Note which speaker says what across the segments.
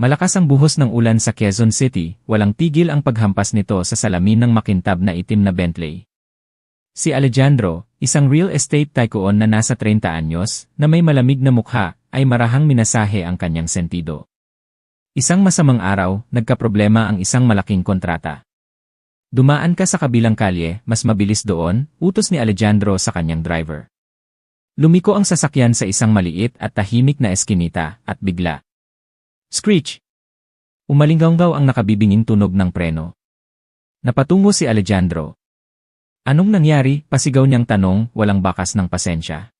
Speaker 1: Malakas ang buhos ng ulan sa Quezon City, walang tigil ang paghampas nito sa salamin ng makintab na itim na Bentley. Si Alejandro, isang real estate tycoon na nasa 30 anyos, na may malamig na mukha, ay marahang minasahe ang kanyang sentido. Isang masamang araw, nagkaproblema ang isang malaking kontrata. Dumaan ka sa kabilang kalye, mas mabilis doon, utos ni Alejandro sa kanyang driver. Lumiko ang sasakyan sa isang maliit at tahimik na eskinita, at bigla. Screech! Umalinggaw ang nakabibinging tunog ng preno. Napatungo si Alejandro. Anong nangyari? Pasigaw niyang tanong, walang bakas ng pasensya.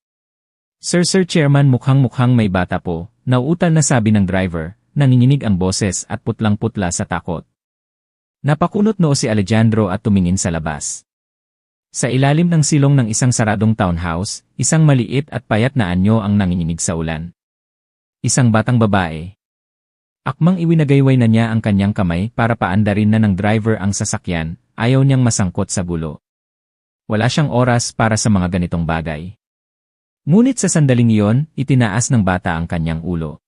Speaker 1: Sir Chairman, mukhang may bata po, nauutal na sabi ng driver, nanginginig ang boses at putlang-putla sa takot. Napakunot noo si Alejandro at tumingin sa labas. Sa ilalim ng silong ng isang saradong townhouse, isang maliit at payat na anyo ang nanginginig sa ulan. Isang batang babae. Akmang iwinagayway na niya ang kanyang kamay para paandarin na ng driver ang sasakyan, ayaw niyang masangkot sa gulo. Wala siyang oras para sa mga ganitong bagay. Ngunit sa sandaling iyon, itinaas ng bata ang kanyang ulo.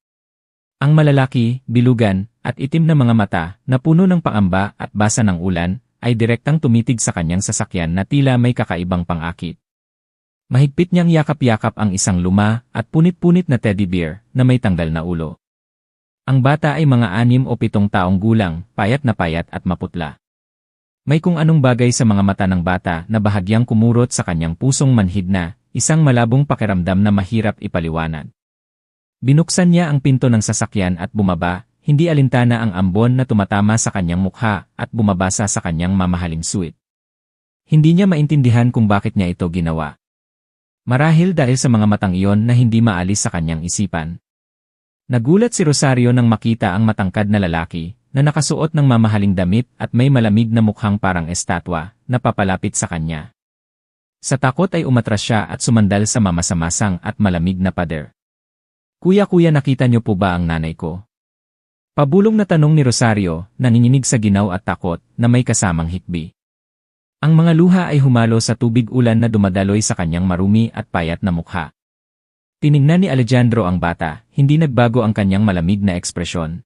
Speaker 1: Ang malalaki, bilugan, at itim na mga mata, na puno ng pangamba at basa ng ulan, ay direktang tumitig sa kanyang sasakyan na tila may kakaibang pangakit. Mahigpit niyang yakap-yakap ang isang luma at punit-punit na teddy bear na may tanggal na ulo. Ang bata ay mga 6 o 7 taong gulang, payat at maputla. May kung anong bagay sa mga mata ng bata na bahagyang kumurot sa kanyang pusong manhid na, isang malabong pakiramdam na mahirap ipaliwanag. Binuksan niya ang pinto ng sasakyan at bumaba, hindi alintana ang ambon na tumatama sa kanyang mukha at bumabasa sa kanyang mamahaling suit. Hindi niya maintindihan kung bakit niya ito ginawa. Marahil dahil sa mga matang iyon na hindi maalis sa kanyang isipan. Nagulat si Rosario nang makita ang matangkad na lalaki, na nakasuot ng mamahaling damit at may malamig na mukhang parang estatwa, na papalapit sa kanya. Sa takot ay umatras siya at sumandal sa mamasamasang at malamig na pader. Kuya, nakita niyo po ba ang nanay ko? Pabulong na tanong ni Rosario, nanginginig sa ginaw at takot, na may kasamang hikbi. Ang mga luha ay humalo sa tubig ulan na dumadaloy sa kanyang marumi at payat na mukha. Tiningnan ni Alejandro ang bata, hindi nagbago ang kanyang malamig na ekspresyon.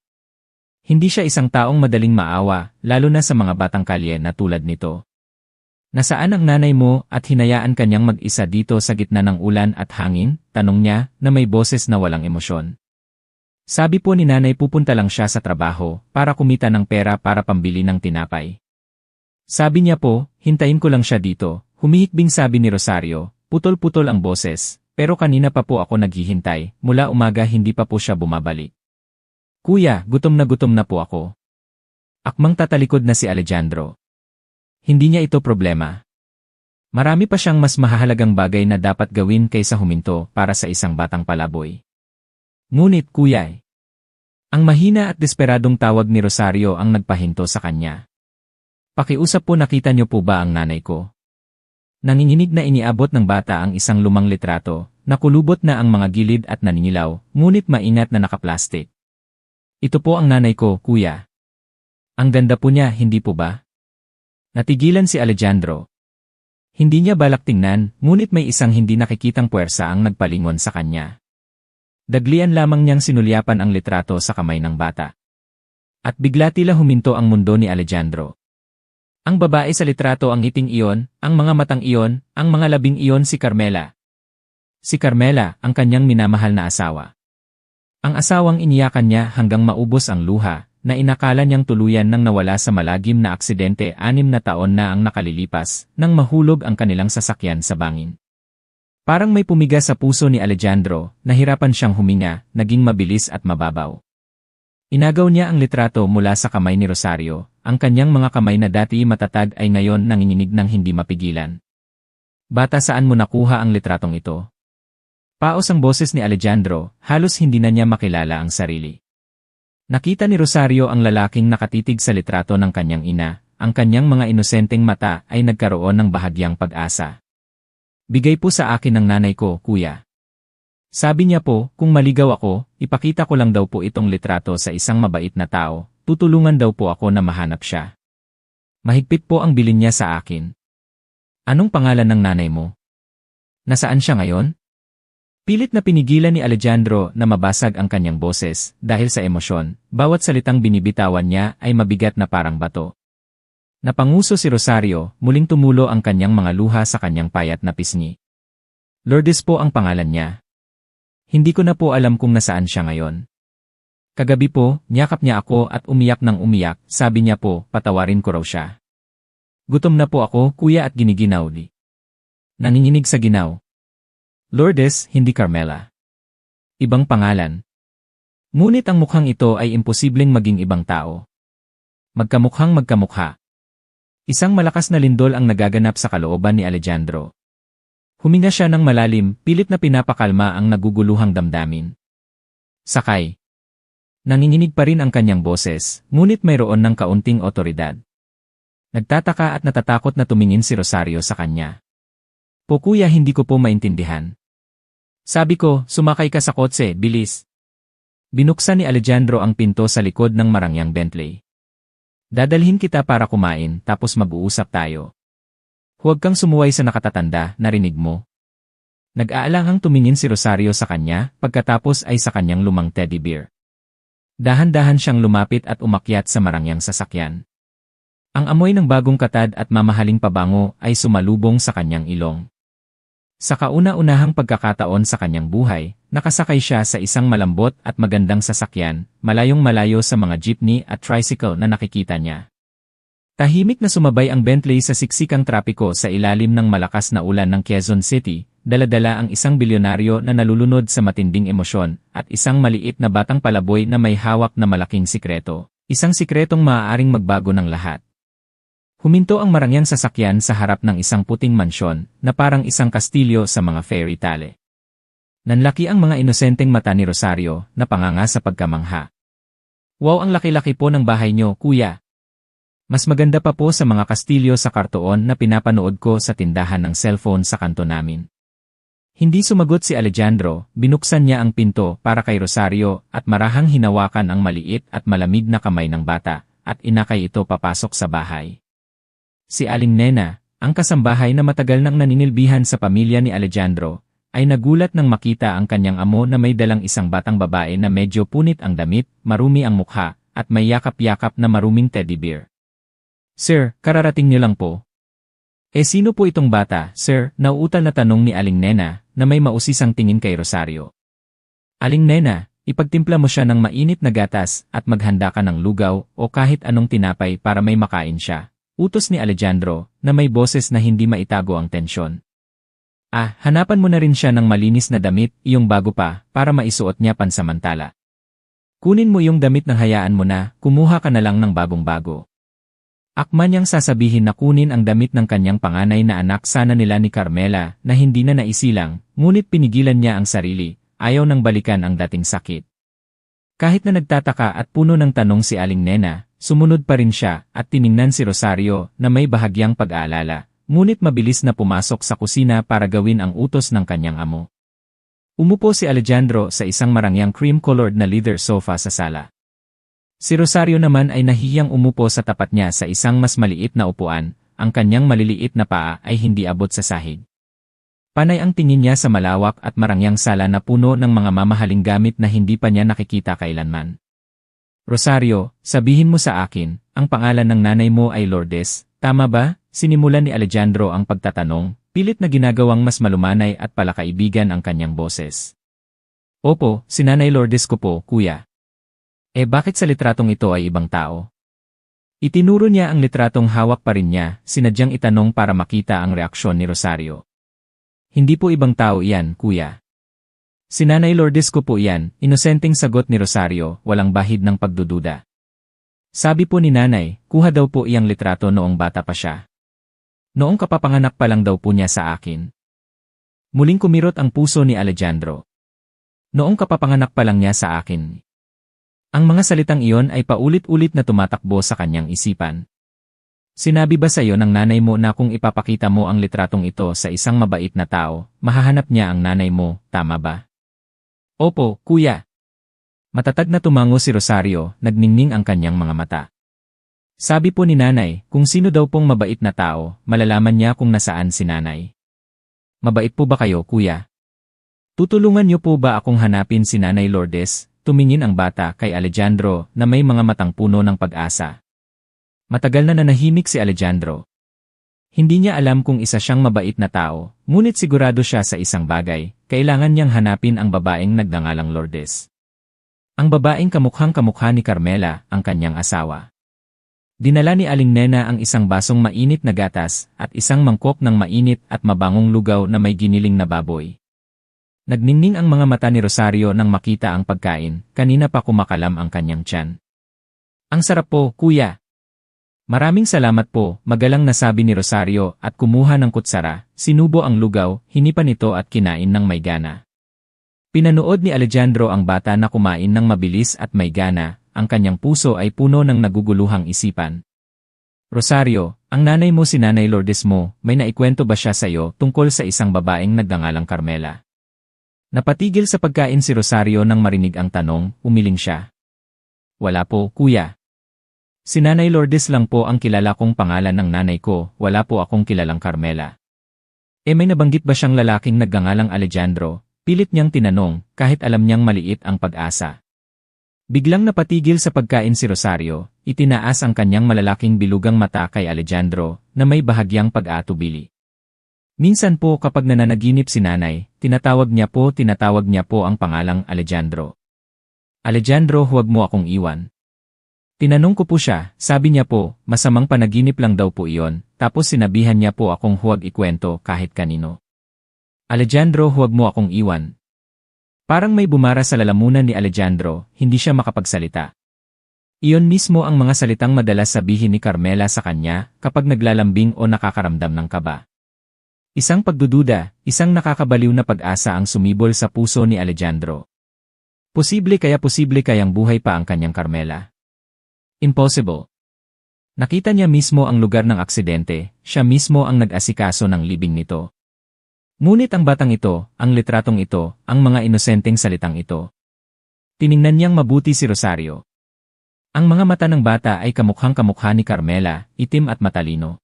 Speaker 1: Hindi siya isang taong madaling maawa, lalo na sa mga batang kalye na tulad nito. Nasaan ang nanay mo at hinayaan kanyang mag-isa dito sa gitna ng ulan at hangin? Tanong niya na may boses na walang emosyon. Sabi po ni nanay pupunta lang siya sa trabaho para kumita ng pera para pambili ng tinapay. Sabi niya po, hintayin ko lang siya dito, humihikbing sabi ni Rosario, putol-putol ang boses, pero kanina pa po ako naghihintay, mula umaga hindi pa po siya bumabalik. Kuya, gutom na po ako. Akmang tatalikod na si Alejandro. Hindi niya ito problema. Marami pa siyang mas mahahalagang bagay na dapat gawin kaysa huminto para sa isang batang palaboy. Ngunit kuya, ang mahina at desperadong tawag ni Rosario ang nagpahinto sa kanya. Pakiusap po, nakita niyo po ba ang nanay ko? Nanginginig na iniabot ng bata ang isang lumang litrato, nakulubot na ang mga gilid at naningilaw, ngunit maingat na nakaplastik. Ito po ang nanay ko, kuya. Ang ganda po niya, hindi po ba? Natigilan si Alejandro. Hindi niya balak tingnan, ngunit may isang hindi nakikitang puwersa ang nagpalingon sa kanya. Daglian lamang niyang sinulyapan ang litrato sa kamay ng bata. At bigla tila huminto ang mundo ni Alejandro. Ang babae sa litrato ang ngiting iyon, ang mga matang iyon, ang mga labing iyon si Carmela. Si Carmela, ang kanyang minamahal na asawa. Ang asawang iniyakan niya hanggang maubos ang luha, na inakala niyang tuluyan nang nawala sa malagim na aksidente 6 na taon na ang nakalilipas, nang mahulog ang kanilang sasakyan sa bangin. Parang may pumiga sa puso ni Alejandro, nahirapan siyang huminga, naging mabilis at mababaw. Inagaw niya ang litrato mula sa kamay ni Rosario, ang kanyang mga kamay na dati matatag ay ngayon nanginginig ng hindi mapigilan. Bata, saan mo nakuha ang litratong ito? Paos ang boses ni Alejandro, halos hindi na niya makilala ang sarili. Nakita ni Rosario ang lalaking nakatitig sa litrato ng kanyang ina, ang kanyang mga inosenteng mata ay nagkaroon ng bahagyang pag-asa. Bigay po sa akin ng nanay ko, kuya. Sabi niya po, kung maligaw ako, ipakita ko lang daw po itong litrato sa isang mabait na tao, tutulungan daw po ako na mahanap siya. Mahigpit po ang bilin niya sa akin. Anong pangalan ng nanay mo? Nasaan siya ngayon? Pilit na pinigilan ni Alejandro na mabasag ang kanyang boses dahil sa emosyon, bawat salitang binibitawan niya ay mabigat na parang bato. Napanguso si Rosario, muling tumulo ang kanyang mga luha sa kanyang payat na pisngi. Lourdes po ang pangalan niya. Hindi ko na po alam kung nasaan siya ngayon. Kagabi po, niyakap niya ako at umiyak ng umiyak, sabi niya po, patawarin ko raw siya. Gutom na po ako, kuya at giniginaw di. Nanginginig sa ginaw. Lourdes, hindi Carmela. Ibang pangalan. Ngunit ang mukhang ito ay imposibleng maging ibang tao. Magkamukhang magkamukha. Isang malakas na lindol ang nagaganap sa kalooban ni Alejandro. Huminga siya ng malalim, pilit na pinapakalma ang naguguluhang damdamin. Sakay. Nanginginig pa rin ang kanyang boses, ngunit mayroon ng kaunting otoridad. Nagtataka at natatakot na tumingin si Rosario sa kanya. Po kuya, hindi ko po maintindihan. Sabi ko, sumakay ka sa kotse, bilis. Binuksan ni Alejandro ang pinto sa likod ng marangyang Bentley. Dadalhin kita para kumain, tapos mag-uusap tayo. Huwag kang sumuway sa nakatatanda, narinig mo. Nag-aalangang tumingin si Rosario sa kanya, pagkatapos ay sa kanyang lumang teddy bear. Dahan-dahan siyang lumapit at umakyat sa marangyang sasakyan. Ang amoy ng bagong katad at mamahaling pabango ay sumalubong sa kanyang ilong. Sa kauna-unahang pagkakataon sa kanyang buhay, nakasakay siya sa isang malambot at magandang sasakyan, malayong-malayo sa mga jeepney at tricycle na nakikita niya. Tahimik na sumabay ang Bentley sa siksikang trapiko sa ilalim ng malakas na ulan ng Quezon City, dala-dala ang isang bilyonaryo na nalulunod sa matinding emosyon, at isang maliit na batang palaboy na may hawak na malaking sikreto, isang sikretong maaaring magbago ng lahat. Huminto ang marangyang sasakyan sa harap ng isang puting mansyon na parang isang kastilyo sa mga fairy tale. Nanlaki ang mga inosenteng mata ni Rosario na panganga sa pagkamangha. Wow, ang laki-laki po ng bahay niyo, kuya. Mas maganda pa po sa mga kastilyo sa kartoon na pinapanood ko sa tindahan ng cellphone sa kanto namin. Hindi sumagot si Alejandro, binuksan niya ang pinto para kay Rosario at marahang hinawakan ang maliit at malamig na kamay ng bata at inakay ito papasok sa bahay. Si Aling Nena, ang kasambahay na matagal nang naninilbihan sa pamilya ni Alejandro, ay nagulat nang makita ang kanyang amo na may dalang isang batang babae na medyo punit ang damit, marumi ang mukha, at may yakap-yakap na maruming teddy bear. Sir, kararating niyo lang po. Sino po itong bata, sir? Nauutal na tanong ni Aling Nena, na may mausisang tingin kay Rosario. Aling Nena, ipagtimpla mo siya ng mainit na gatas at maghanda ka ng lugaw o kahit anong tinapay para may makain siya. Utos ni Alejandro, na may boses na hindi maitago ang tensyon. Hanapan mo na rin siya ng malinis na damit, iyong bago pa, para maisuot niya pansamantala. Kunin mo yung damit ng hayaan mo na, kumuha ka na lang ng bagong-bago. Akma niyang sasabihin na kunin ang damit ng kanyang panganay na anak sana nila ni Carmela na hindi na naisilang, ngunit pinigilan niya ang sarili, ayaw nang balikan ang dating sakit. Kahit na nagtataka at puno ng tanong si Aling Nena, sumunod pa rin siya at tiningnan si Rosario na may bahagyang pag-aalala, ngunit mabilis na pumasok sa kusina para gawin ang utos ng kanyang amo. Umupo si Alejandro sa isang marangyang cream-colored na leather sofa sa sala. Si Rosario naman ay nahiyang umupo sa tapat niya sa isang mas maliit na upuan, ang kanyang maliliit na paa ay hindi abot sa sahig. Panay ang tingin niya sa malawak at marangyang sala na puno ng mga mamahaling gamit na hindi pa niya nakikita kailanman. Rosario, sabihin mo sa akin, ang pangalan ng nanay mo ay Lourdes, tama ba? Sinimulan ni Alejandro ang pagtatanong, pilit na ginagawang mas malumanay at palakaibigan ang kanyang boses. Opo, si Nanay Lourdes ko po, kuya. Bakit sa litratong ito ay ibang tao? Itinuro niya ang litratong hawak pa rin niya, sinadyang itanong para makita ang reaksyon ni Rosario. Hindi po ibang tao iyan, kuya. Si Nanay Lourdes ko po iyan, inosenteng sagot ni Rosario, walang bahid ng pagdududa. Sabi po ni Nanay, kuha daw po iyang litrato noong bata pa siya. Noong kapapanganak pa lang daw po niya sa akin. Muling kumirot ang puso ni Alejandro. Noong kapapanganak pa lang niya sa akin. Ang mga salitang iyon ay paulit-ulit na tumatakbo sa kanyang isipan. Sinabi ba sa iyo ng nanay mo na kung ipapakita mo ang litratong ito sa isang mabait na tao, mahahanap niya ang nanay mo, tama ba? Opo, kuya. Matatag na tumango si Rosario, nagningning ang kanyang mga mata. Sabi po ni nanay, kung sino daw pong mabait na tao, malalaman niya kung nasaan si nanay. Mabait po ba kayo, kuya? Tutulungan niyo po ba akong hanapin si Nanay Lourdes? Tumingin ang bata kay Alejandro na may mga matang puno ng pag-asa. Matagal na nanahimik si Alejandro. Hindi niya alam kung isa siyang mabait na tao, ngunit sigurado siya sa isang bagay, kailangan niyang hanapin ang babaeng nagngangalang Lourdes. Ang babaeng kamukhang-kamukha ni Carmela, ang kanyang asawa. Dinala ni Aling Nena ang isang basong mainit na gatas at isang mangkok ng mainit at mabangong lugaw na may giniling na baboy. Nagningning ang mga mata ni Rosario nang makita ang pagkain, kanina pa kumakalam ang kanyang tiyan. Ang sarap po, kuya. Maraming salamat po, magalang nasabi ni Rosario at kumuha ng kutsara, sinubo ang lugaw, hinipan ito at kinain ng may gana. Pinanood ni Alejandro ang bata na kumain ng mabilis at may gana, ang kanyang puso ay puno ng naguguluhang isipan. Rosario, ang nanay mo si Nanay Lourdes mo, may naikwento ba siya sa iyo tungkol sa isang babaeng nagngangalang Carmela? Napatigil sa pagkain si Rosario nang marinig ang tanong, umiling siya. Wala po, kuya. Si Nanay Lourdes lang po ang kilala kong pangalan ng nanay ko, wala po akong kilalang Carmela. May nabanggit ba siyang lalaking nagngangalang Alejandro? Pilit niyang tinanong, kahit alam niyang maliit ang pag-asa. Biglang napatigil sa pagkain si Rosario, itinaas ang kanyang malalaking bilugang mata kay Alejandro, na may bahagyang pag-aatubili. Minsan po kapag nananaginip si nanay, tinatawag niya po ang pangalang Alejandro. Alejandro, huwag mo akong iwan. Tinanong ko po siya, sabi niya po, masamang panaginip lang daw po iyon, tapos sinabihan niya po akong huwag ikwento kahit kanino. Alejandro, huwag mo akong iwan. Parang may bumara sa lalamunan ni Alejandro, hindi siya makapagsalita. Iyon mismo ang mga salitang madalas sabihin ni Carmela sa kanya kapag naglalambing o nakakaramdam ng kaba. Isang pagdududa, isang nakakabaliw na pag-asa ang sumibol sa puso ni Alejandro. Posible kayang buhay pa ang kanyang Carmela? Impossible. Nakita niya mismo ang lugar ng aksidente, siya mismo ang nag-asikaso ng libing nito. Ngunit ang batang ito, ang litratong ito, ang mga inosenteng salitang ito. Tiningnan niyang mabuti si Rosario. Ang mga mata ng bata ay kamukhang-kamukha ni Carmela, itim at matalino.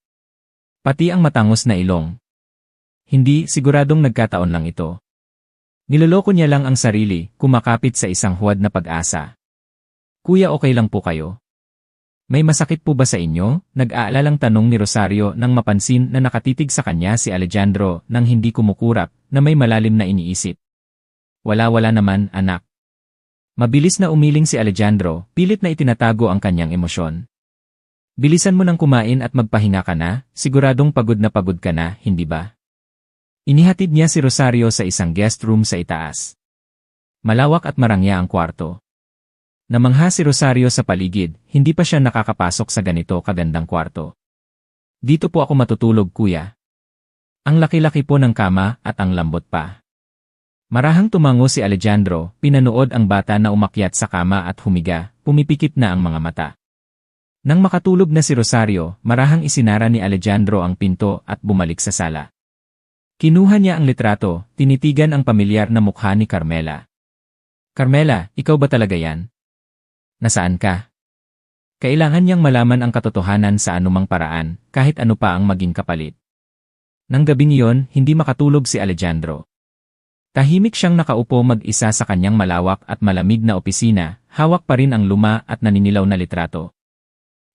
Speaker 1: Pati ang matangos na ilong. Hindi, siguradong nagkataon lang ito. Niloloko niya lang ang sarili, kumakapit sa isang huwad na pag-asa. Kuya, okay lang po kayo? May masakit po ba sa inyo? Nag-aalalang tanong ni Rosario nang mapansin na nakatitig sa kanya si Alejandro nang hindi kumukurap na may malalim na iniisip. Wala naman, anak. Mabilis na umiling si Alejandro, pilit na itinatago ang kanyang emosyon. Bilisan mo nang kumain at magpahinga ka na, siguradong pagod ka na, hindi ba? Inihatid niya si Rosario sa isang guest room sa itaas. Malawak at marangya ang kwarto. Namangha si Rosario sa paligid, hindi pa siya nakakapasok sa ganito kagandang kwarto. Dito po ako matutulog, kuya. Ang laki-laki po ng kama at ang lambot pa. Marahang tumango si Alejandro, pinanood ang bata na umakyat sa kama at humiga, pumipikit na ang mga mata. Nang makatulog na si Rosario, marahang isinara ni Alejandro ang pinto at bumalik sa sala. Kinuha niya ang litrato, tinitigan ang pamilyar na mukha ni Carmela. Carmela, ikaw ba talaga yan? Nasaan ka? Kailangan niyang malaman ang katotohanan sa anumang paraan, kahit ano pa ang maging kapalit. Nang gabing iyon, hindi makatulog si Alejandro. Tahimik siyang nakaupo mag-isa sa kanyang malawak at malamig na opisina, hawak pa rin ang luma at naninilaw na litrato.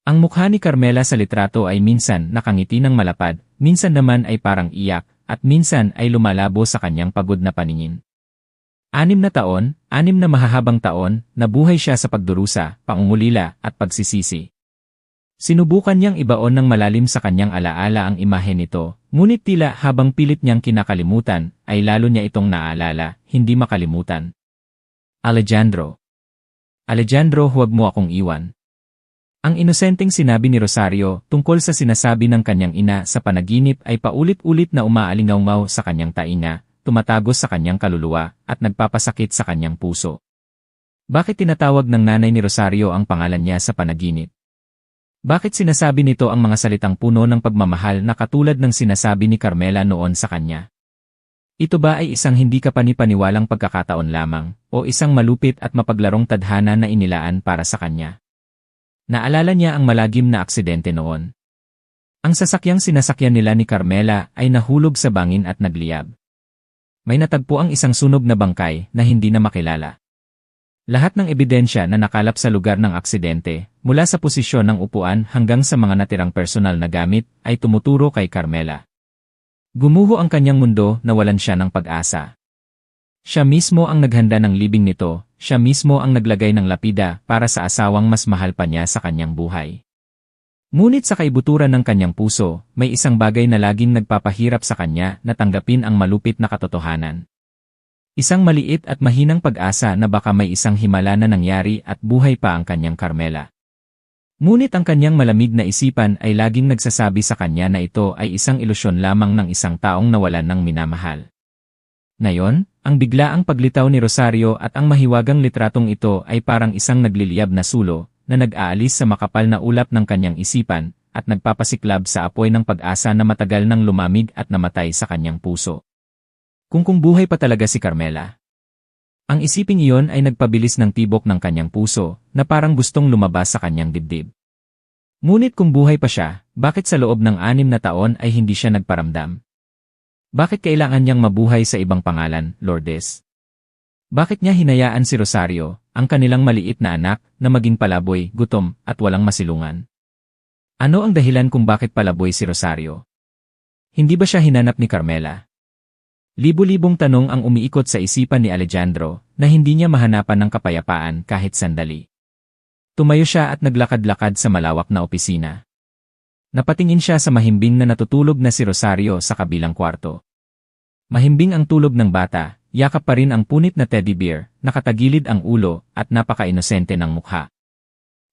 Speaker 1: Ang mukha ni Carmela sa litrato ay minsan nakangiti ng malapad, minsan naman ay parang iyak, at minsan ay lumalabo sa kanyang pagod na paningin. 6 na mahahabang taon, nabuhay siya sa pagdurusa, pangungulila, at pagsisisi. Sinubukan niyang ibaon ng malalim sa kanyang alaala ang imahe nito, ngunit tila habang pilit niyang kinakalimutan, ay lalo niya itong naalala, hindi makalimutan. Alejandro. Alejandro, huwag mo akong iwan. Ang inosenteng sinabi ni Rosario tungkol sa sinasabi ng kanyang ina sa panaginip ay paulit-ulit na umaalingaw sa kanyang tainga, tumatagos sa kanyang kaluluwa, at nagpapasakit sa kanyang puso. Bakit tinatawag ng nanay ni Rosario ang pangalan niya sa panaginip? Bakit sinasabi nito ang mga salitang puno ng pagmamahal na katulad ng sinasabi ni Carmela noon sa kanya? Ito ba ay isang hindi kapanipaniwalang pagkakataon lamang, o isang malupit at mapaglarong tadhana na inilaan para sa kanya? Naalala niya ang malagim na aksidente noon. Ang sasakyang sinasakyan nila ni Carmela ay nahulog sa bangin at nagliyab. May natagpo ang isang sunog na bangkay na hindi na makilala. Lahat ng ebidensya na nakalap sa lugar ng aksidente, mula sa posisyon ng upuan hanggang sa mga natirang personal na gamit, ay tumuturo kay Carmela. Gumuho ang kanyang mundo na walan siya ng pag-asa. Siya mismo ang naghanda ng libing nito, siya mismo ang naglagay ng lapida para sa asawang mas mahal pa niya sa kanyang buhay. Ngunit sa kaibuturan ng kanyang puso, may isang bagay na laging nagpapahirap sa kanya na tanggapin ang malupit na katotohanan. Isang maliit at mahinang pag-asa na baka may isang himala na nangyari at buhay pa ang kanyang Carmela. Ngunit ang kanyang malamig na isipan ay laging nagsasabi sa kanya na ito ay isang ilusyon lamang ng isang taong nawalan ng minamahal. Ngayon, ang biglaang paglitaw ni Rosario at ang mahiwagang litratong ito ay parang isang nagliliyab na sulo, na nag-aalis sa makapal na ulap ng kanyang isipan, at nagpapasiklab sa apoy ng pag-asa na matagal nang lumamig at namatay sa kanyang puso. Kung buhay pa talaga si Carmela. Ang isiping iyon ay nagpabilis ng tibok ng kanyang puso, na parang gustong lumabas sa kanyang dibdib. Ngunit kung buhay pa siya, bakit sa loob ng 6 na taon ay hindi siya nagparamdam? Bakit kailangan niyang mabuhay sa ibang pangalan, Lourdes? Bakit niya hinayaan si Rosario, ang kanilang maliit na anak, na maging palaboy, gutom, at walang masilungan? Ano ang dahilan kung bakit palaboy si Rosario? Hindi ba siya hinanap ni Carmela? Libo-libong tanong ang umiikot sa isipan ni Alejandro, na hindi niya mahanapan ng kapayapaan kahit sandali. Tumayo siya at naglakad-lakad sa malawak na opisina. Napatingin siya sa mahimbing na natutulog na si Rosario sa kabilang kwarto. Mahimbing ang tulog ng bata. Yakap pa rin ang punit na teddy bear, nakatagilid ang ulo, at napaka-inosente ng mukha.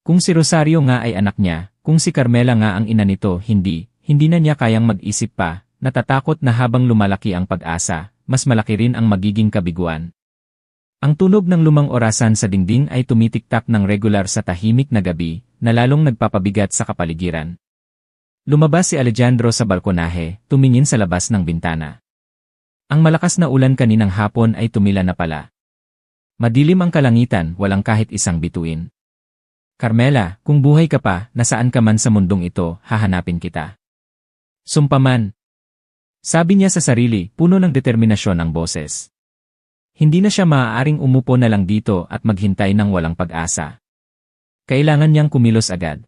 Speaker 1: Kung si Rosario nga ay anak niya, kung si Carmela nga ang ina nito, hindi na niya kayang mag-isip pa, natatakot na habang lumalaki ang pag-asa, mas malaki rin ang magiging kabiguan. Ang tunog ng lumang orasan sa dingding ay tumitiktak ng regular sa tahimik na gabi, na lalong nagpapabigat sa kapaligiran. Lumabas si Alejandro sa balkonahe, tumingin sa labas ng bintana. Ang malakas na ulan kaninang hapon ay tumila na pala. Madilim ang kalangitan, walang kahit isang bituin. Carmela, kung buhay ka pa, nasaan ka man sa mundong ito, hahanapin kita. Sumpaman. Sabi niya sa sarili, puno ng determinasyon ang boses. Hindi na siya maaaring umupo na lang dito at maghintay ng walang pag-asa. Kailangan niyang kumilos agad.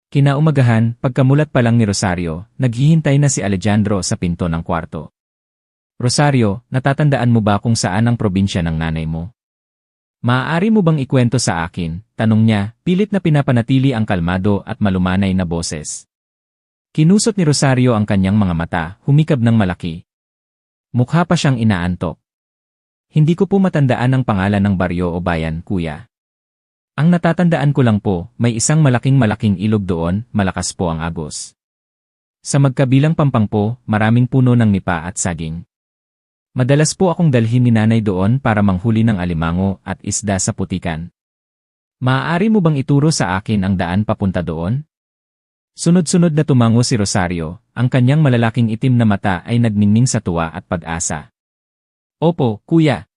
Speaker 1: Kinaumagahan, pagkamulat pa lang ni Rosario, naghihintay na si Alejandro sa pinto ng kwarto. Rosario, natatandaan mo ba kung saan ang probinsya ng nanay mo? Maaari mo bang ikwento sa akin? Tanong niya, pilit na pinapanatili ang kalmado at malumanay na boses. Kinusot ni Rosario ang kanyang mga mata, humikab ng malaki. Mukha pa siyang inaantok. Hindi ko po matandaan ang pangalan ng baryo o bayan, kuya. Ang natatandaan ko lang po, may isang malaking ilog doon, malakas po ang agos. Sa magkabilang pampang po, maraming puno ng nipa at saging. Madalas po akong dalhin ni nanay doon para manghuli ng alimango at isda sa putikan. Maaari mo bang ituro sa akin ang daan papunta doon? Sunod-sunod na tumango si Rosario, ang kanyang malalaking itim na mata ay nagningning sa tuwa at pag-asa. Opo, kuya.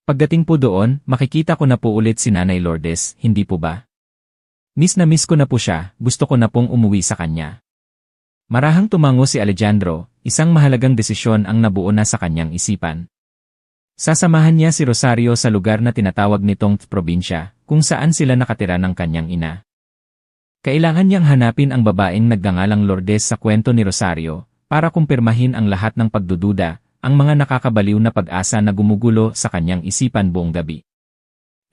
Speaker 1: Pagdating po doon, makikita ko na po ulit si Nanay Lourdes, hindi po ba? Miss na miss ko na po siya, gusto ko na pong umuwi sa kanya. Marahang tumango si Alejandro, isang mahalagang desisyon ang nabuo na sa kanyang isipan. Sasamahan niya si Rosario sa lugar na tinatawag nitong probinsya, kung saan sila nakatira ng kanyang ina. Kailangan niyang hanapin ang babaeng nagngangalang Lourdes sa kwento ni Rosario, para kumpirmahin ang lahat ng pagdududa, ang mga nakakabaliw na pag-asa na gumugulo sa kanyang isipan buong gabi.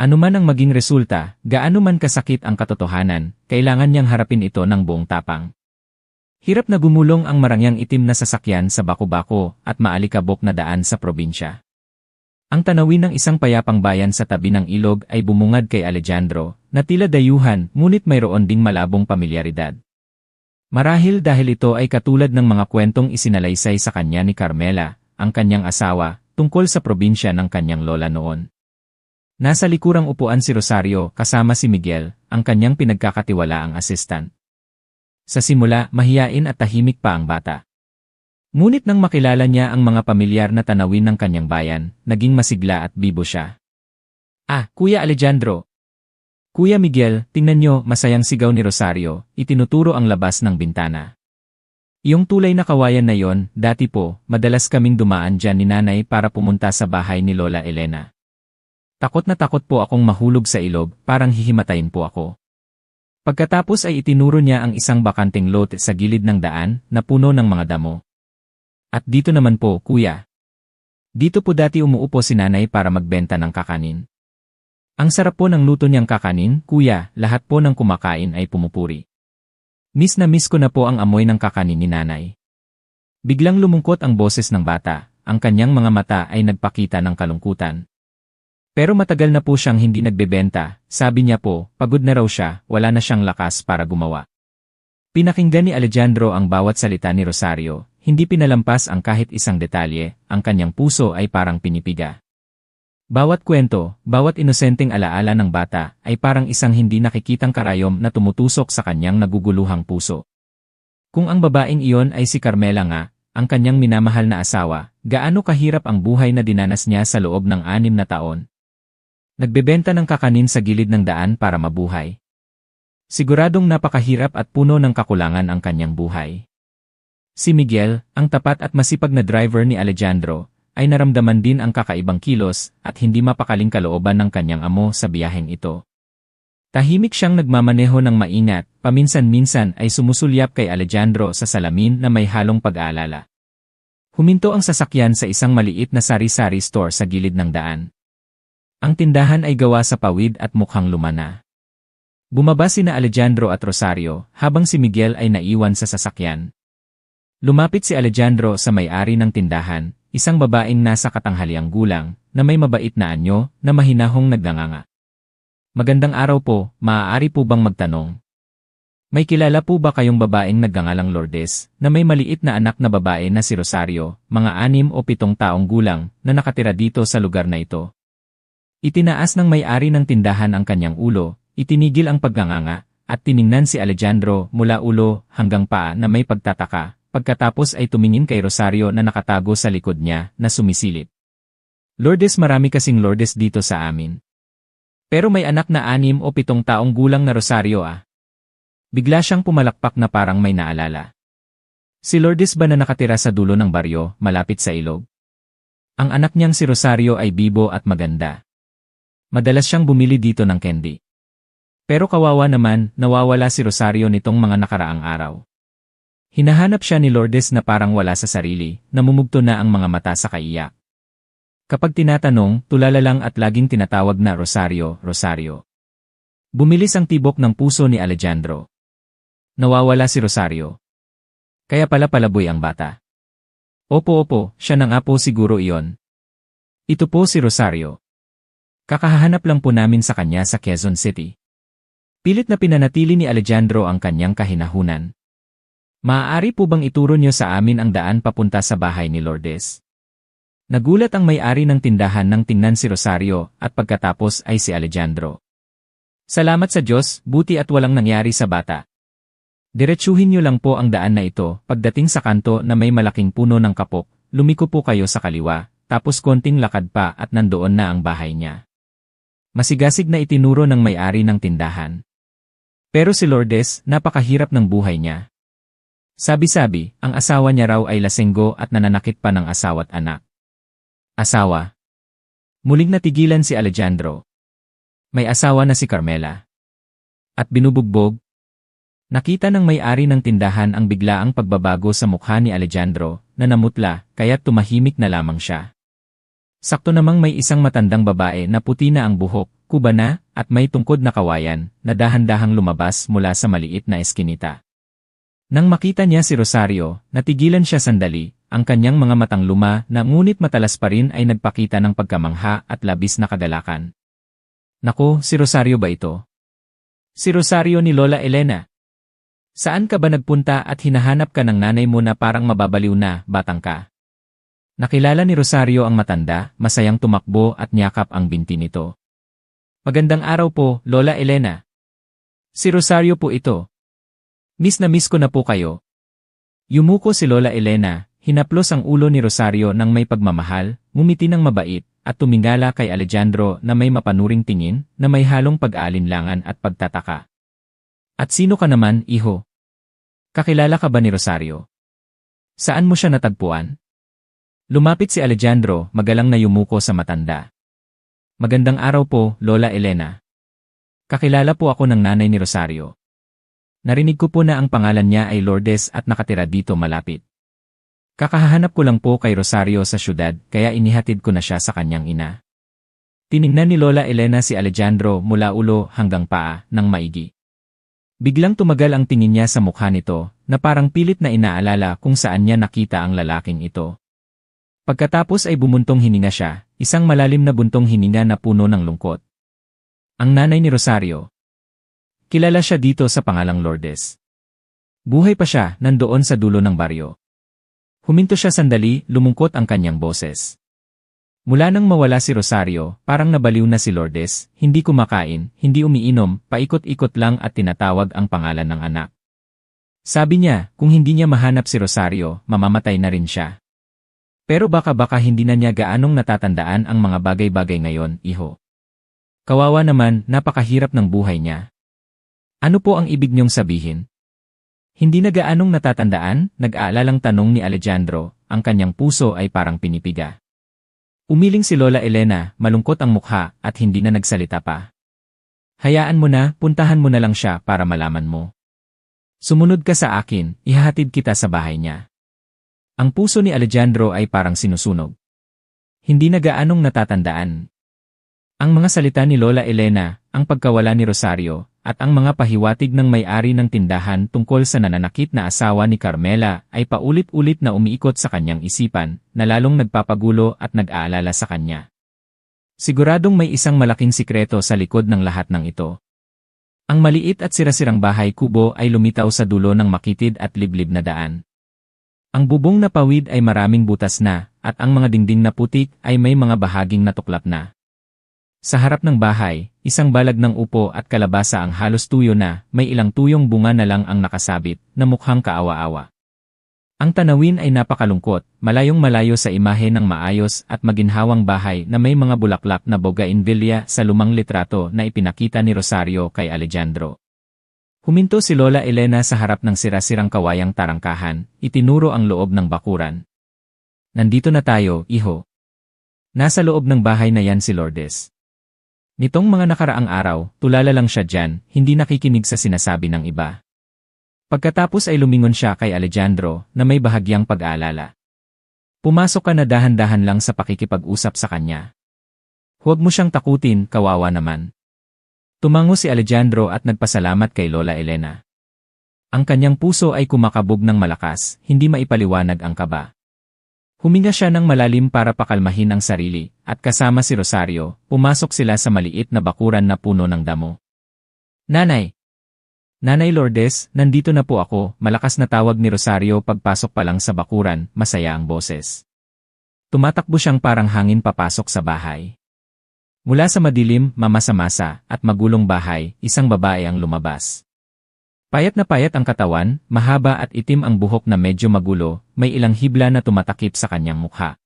Speaker 1: Ano man ang maging resulta, gaano man kasakit ang katotohanan, kailangan niyang harapin ito ng buong tapang. Hirap na gumulong ang marangyang itim na sasakyan sa bako-bako at maalikabok na daan sa probinsya. Ang tanawin ng isang payapang bayan sa tabi ng ilog ay bumungad kay Alejandro, na tila dayuhan ngunit mayroon ding malabong pamilyaridad. Marahil dahil ito ay katulad ng mga kwentong isinalaysay sa kanya ni Carmela, ang kanyang asawa, tungkol sa probinsya ng kanyang lola noon. Nasa likurang upuan si Rosario kasama si Miguel, ang kanyang pinagkakatiwalaang assistant. Sa simula, mahiyain at tahimik pa ang bata. Ngunit nang makilala niya ang mga pamilyar na tanawin ng kanyang bayan, naging masigla at bibo siya. Ah, Kuya Alejandro! Kuya Miguel, tingnan niyo, masayang sigaw ni Rosario, itinuturo ang labas ng bintana. Yung tulay na kawayan na yon, dati po, madalas kaming dumaan dyan ni nanay para pumunta sa bahay ni Lola Elena. Takot na takot po akong mahulog sa ilog, parang hihimatayin po ako. Pagkatapos ay itinuro niya ang isang bakanting lot sa gilid ng daan na puno ng mga damo. At dito naman po, kuya. Dito po dati umuupo si nanay para magbenta ng kakanin. Ang sarap po ng luto niyang kakanin, kuya, lahat po ng kumakain ay pumupuri. Miss na miss ko na po ang amoy ng kakanin ni nanay. Biglang lumungkot ang boses ng bata, ang kanyang mga mata ay nagpakita ng kalungkutan. Pero matagal na po siyang hindi nagbebenta, sabi niya po, pagod na raw siya, wala na siyang lakas para gumawa. Pinakinggan ni Alejandro ang bawat salita ni Rosario, hindi pinalampas ang kahit isang detalye, ang kanyang puso ay parang pinipiga. Bawat kwento, bawat inosenteng alaala ng bata, ay parang isang hindi nakikitang karayom na tumutusok sa kanyang naguguluhang puso. Kung ang babaeng iyon ay si Carmela nga, ang kanyang minamahal na asawa, gaano kahirap ang buhay na dinanas niya sa loob ng 6 na taon. Nagbebenta ng kakanin sa gilid ng daan para mabuhay. Siguradong napakahirap at puno ng kakulangan ang kanyang buhay. Si Miguel, ang tapat at masipag na driver ni Alejandro, ay naramdaman din ang kakaibang kilos at hindi mapakaling kalooban ng kanyang amo sa biyaheng ito. Tahimik siyang nagmamaneho ng maingat, paminsan-minsan ay sumusulyap kay Alejandro sa salamin na may halong pag-aalala. Huminto ang sasakyan sa isang maliit na sari-sari store sa gilid ng daan. Ang tindahan ay gawa sa pawid at mukhang lumana. Bumaba sina Alejandro at Rosario habang si Miguel ay naiwan sa sasakyan. Lumapit si Alejandro sa may-ari ng tindahan, isang babaeng nasa katanghaliang gulang, na may mabait na anyo, na mahinahong nagdanganga. Magandang araw po, maaari po bang magtanong? May kilala po ba kayong babaeng nagngangalang Lourdes, na may maliit na anak na babae na si Rosario, mga 6 o 7 taong gulang, na nakatira dito sa lugar na ito? Itinaas ng may-ari ng tindahan ang kanyang ulo, itinigil ang pagnganganga, at tiningnan si Alejandro mula ulo hanggang paa na may pagtataka. Pagkatapos ay tumingin kay Rosario na nakatago sa likod niya, na sumisilip. Lourdes, marami kasing Lourdes dito sa amin. Pero may anak na 6 o 7 taong gulang na Rosario ah. Bigla siyang pumalakpak na parang may naalala. Si Lourdes ba na nakatira sa dulo ng baryo, malapit sa ilog? Ang anak niyang si Rosario ay bibo at maganda. Madalas siyang bumili dito ng candy. Pero kawawa naman, nawawala si Rosario nitong mga nakaraang araw. Hinahanap siya ni Lourdes na parang wala sa sarili, namumugto na ang mga mata sa kaiyak. Kapag tinatanong, tulala lang at laging tinatawag na Rosario, Rosario. Bumilis ang tibok ng puso ni Alejandro. Nawawala si Rosario. Kaya pala palaboy ang bata. Opo, siya na nga po siguro iyon. Ito po si Rosario. Kakahanap lang po namin sa kanya sa Quezon City. Pilit na pinanatili ni Alejandro ang kanyang kahinahunan. Maaari po bang ituro niyo sa amin ang daan papunta sa bahay ni Lourdes? Nagulat ang may-ari ng tindahan nang tingnan si Rosario at pagkatapos ay si Alejandro. Salamat sa Diyos, buti at walang nangyari sa bata. Diretsuhin niyo lang po ang daan na ito, pagdating sa kanto na may malaking puno ng kapok, lumiko po kayo sa kaliwa, tapos konting lakad pa at nandoon na ang bahay niya. Masigasig na itinuro ng may-ari ng tindahan. Pero si Lourdes, napakahirap ng buhay niya. Sabi-sabi, ang asawa niya raw ay lasenggo at nananakit pa ng asawa't anak. Asawa? Muling natigilan si Alejandro. May asawa na si Carmela. At binubugbog? Nakita ng may-ari ng tindahan ang biglaang pagbabago sa mukha ni Alejandro, na namutla, kaya't tumahimik na lamang siya. Sakto namang may isang matandang babae na puti na ang buhok, kubana, at may tungkod na kawayan, na dahan-dahang lumabas mula sa maliit na eskinita. Nang makita niya si Rosario, natigilan siya sandali, ang kanyang mga matang luma na ngunit matalas pa rin ay nagpakita ng pagkamangha at labis na kagalakan. Naku, si Rosario ba ito? Si Rosario ni Lola Elena. Saan ka ba nagpunta at hinahanap ka ng nanay mo na parang mababaliw na, batang ka? Nakilala ni Rosario ang matanda, masayang tumakbo at niyakap ang binti nito. Magandang araw po, Lola Elena. Si Rosario po ito. Miss na miss ko na po kayo. Yumuko si Lola Elena, hinaplos ang ulo ni Rosario ng may pagmamahal, ngumiti ng mabait, at tumingala kay Alejandro na may mapanuring tingin na may halong pag-aalinlangan at pagtataka. At sino ka naman, iho? Kakilala ka ba ni Rosario? Saan mo siya natagpuan? Lumapit si Alejandro, magalang na yumuko sa matanda. Magandang araw po, Lola Elena. Kakilala po ako ng nanay ni Rosario. Narinig ko po na ang pangalan niya ay Lourdes at nakatira dito malapit. Kakahanap ko lang po kay Rosario sa syudad kaya inihatid ko na siya sa kanyang ina. Tinignan ni Lola Elena si Alejandro mula ulo hanggang paa ng maigi. Biglang tumagal ang tingin niya sa mukha nito na parang pilit na inaalala kung saan niya nakita ang lalaking ito. Pagkatapos ay bumuntong hininga siya, isang malalim na buntong hininga na puno ng lungkot. Ang nanay ni Rosario. Kilala siya dito sa pangalang Lourdes. Buhay pa siya, nandoon sa dulo ng baryo. Huminto siya sandali, lumungkot ang kanyang boses. Mula nang mawala si Rosario, parang nabaliw na si Lourdes, hindi kumakain, hindi umiinom, paikot-ikot lang at tinatawag ang pangalan ng anak. Sabi niya, kung hindi niya mahanap si Rosario, mamamatay na rin siya. Pero baka hindi na niya gaanong natatandaan ang mga bagay-bagay ngayon, iho. Kawawa naman, napakahirap ng buhay niya. Ano po ang ibig niyong sabihin? Hindi na gaanong natatandaan, nag-aalalang tanong ni Alejandro, ang kanyang puso ay parang pinipiga. Umiling si Lola Elena, malungkot ang mukha at hindi na nagsalita pa. Hayaan mo na, puntahan mo na lang siya para malaman mo. Sumunod ka sa akin, ihahatid kita sa bahay niya. Ang puso ni Alejandro ay parang sinusunog. Hindi na gaanong natatandaan. Ang mga salita ni Lola Elena, ang pagkawala ni Rosario, at ang mga pahiwatig ng may-ari ng tindahan tungkol sa nananakit na asawa ni Carmela ay paulit-ulit na umiikot sa kanyang isipan, na lalong nagpapagulo at nag-aalala sa kanya. Siguradong may isang malaking sikreto sa likod ng lahat ng ito. Ang maliit at sirasirang bahay kubo ay lumitaw sa dulo ng makitid at liblib na daan. Ang bubong na pawid ay maraming butas na, at ang mga dingding na putik ay may mga bahaging natuklap na. Sa harap ng bahay, isang balag ng upo at kalabasa ang halos tuyo na, may ilang tuyong bunga na lang ang nakasabit, na mukhang kaawa-awa. Ang tanawin ay napakalungkot, malayong malayo sa imahe ng maayos at maginhawang bahay na may mga bulaklak na bougainvillea sa lumang litrato na ipinakita ni Rosario kay Alejandro. Huminto si Lola Elena sa harap ng sirasirang kawayang tarangkahan, itinuro ang loob ng bakuran. Nandito na tayo, iho. Nasa loob ng bahay na yan si Lourdes. Nitong mga nakaraang araw, tulala lang siya dyan, hindi nakikinig sa sinasabi ng iba. Pagkatapos ay lumingon siya kay Alejandro na may bahagyang pag-aalala. Pumasok ka na dahan-dahan lang sa pakikipag-usap sa kanya. Huwag mo siyang takutin, kawawa naman. Tumango si Alejandro at nagpasalamat kay Lola Elena. Ang kanyang puso ay kumakabog ng malakas, hindi maipaliwanag ang kaba. Huminga siya ng malalim para pakalmahin ang sarili, at kasama si Rosario, pumasok sila sa maliit na bakuran na puno ng damo. Nanay! Nanay Lourdes, nandito na po ako, malakas na tawag ni Rosario pagpasok pa lang sa bakuran, masaya ang boses. Tumatakbo siyang parang hangin papasok sa bahay. Mula sa madilim, mamasa-masa, at magulong bahay, isang babae ang lumabas. Payat na payat ang katawan, mahaba at itim ang buhok na medyo magulo, may ilang hibla na tumatakip sa kanyang mukha.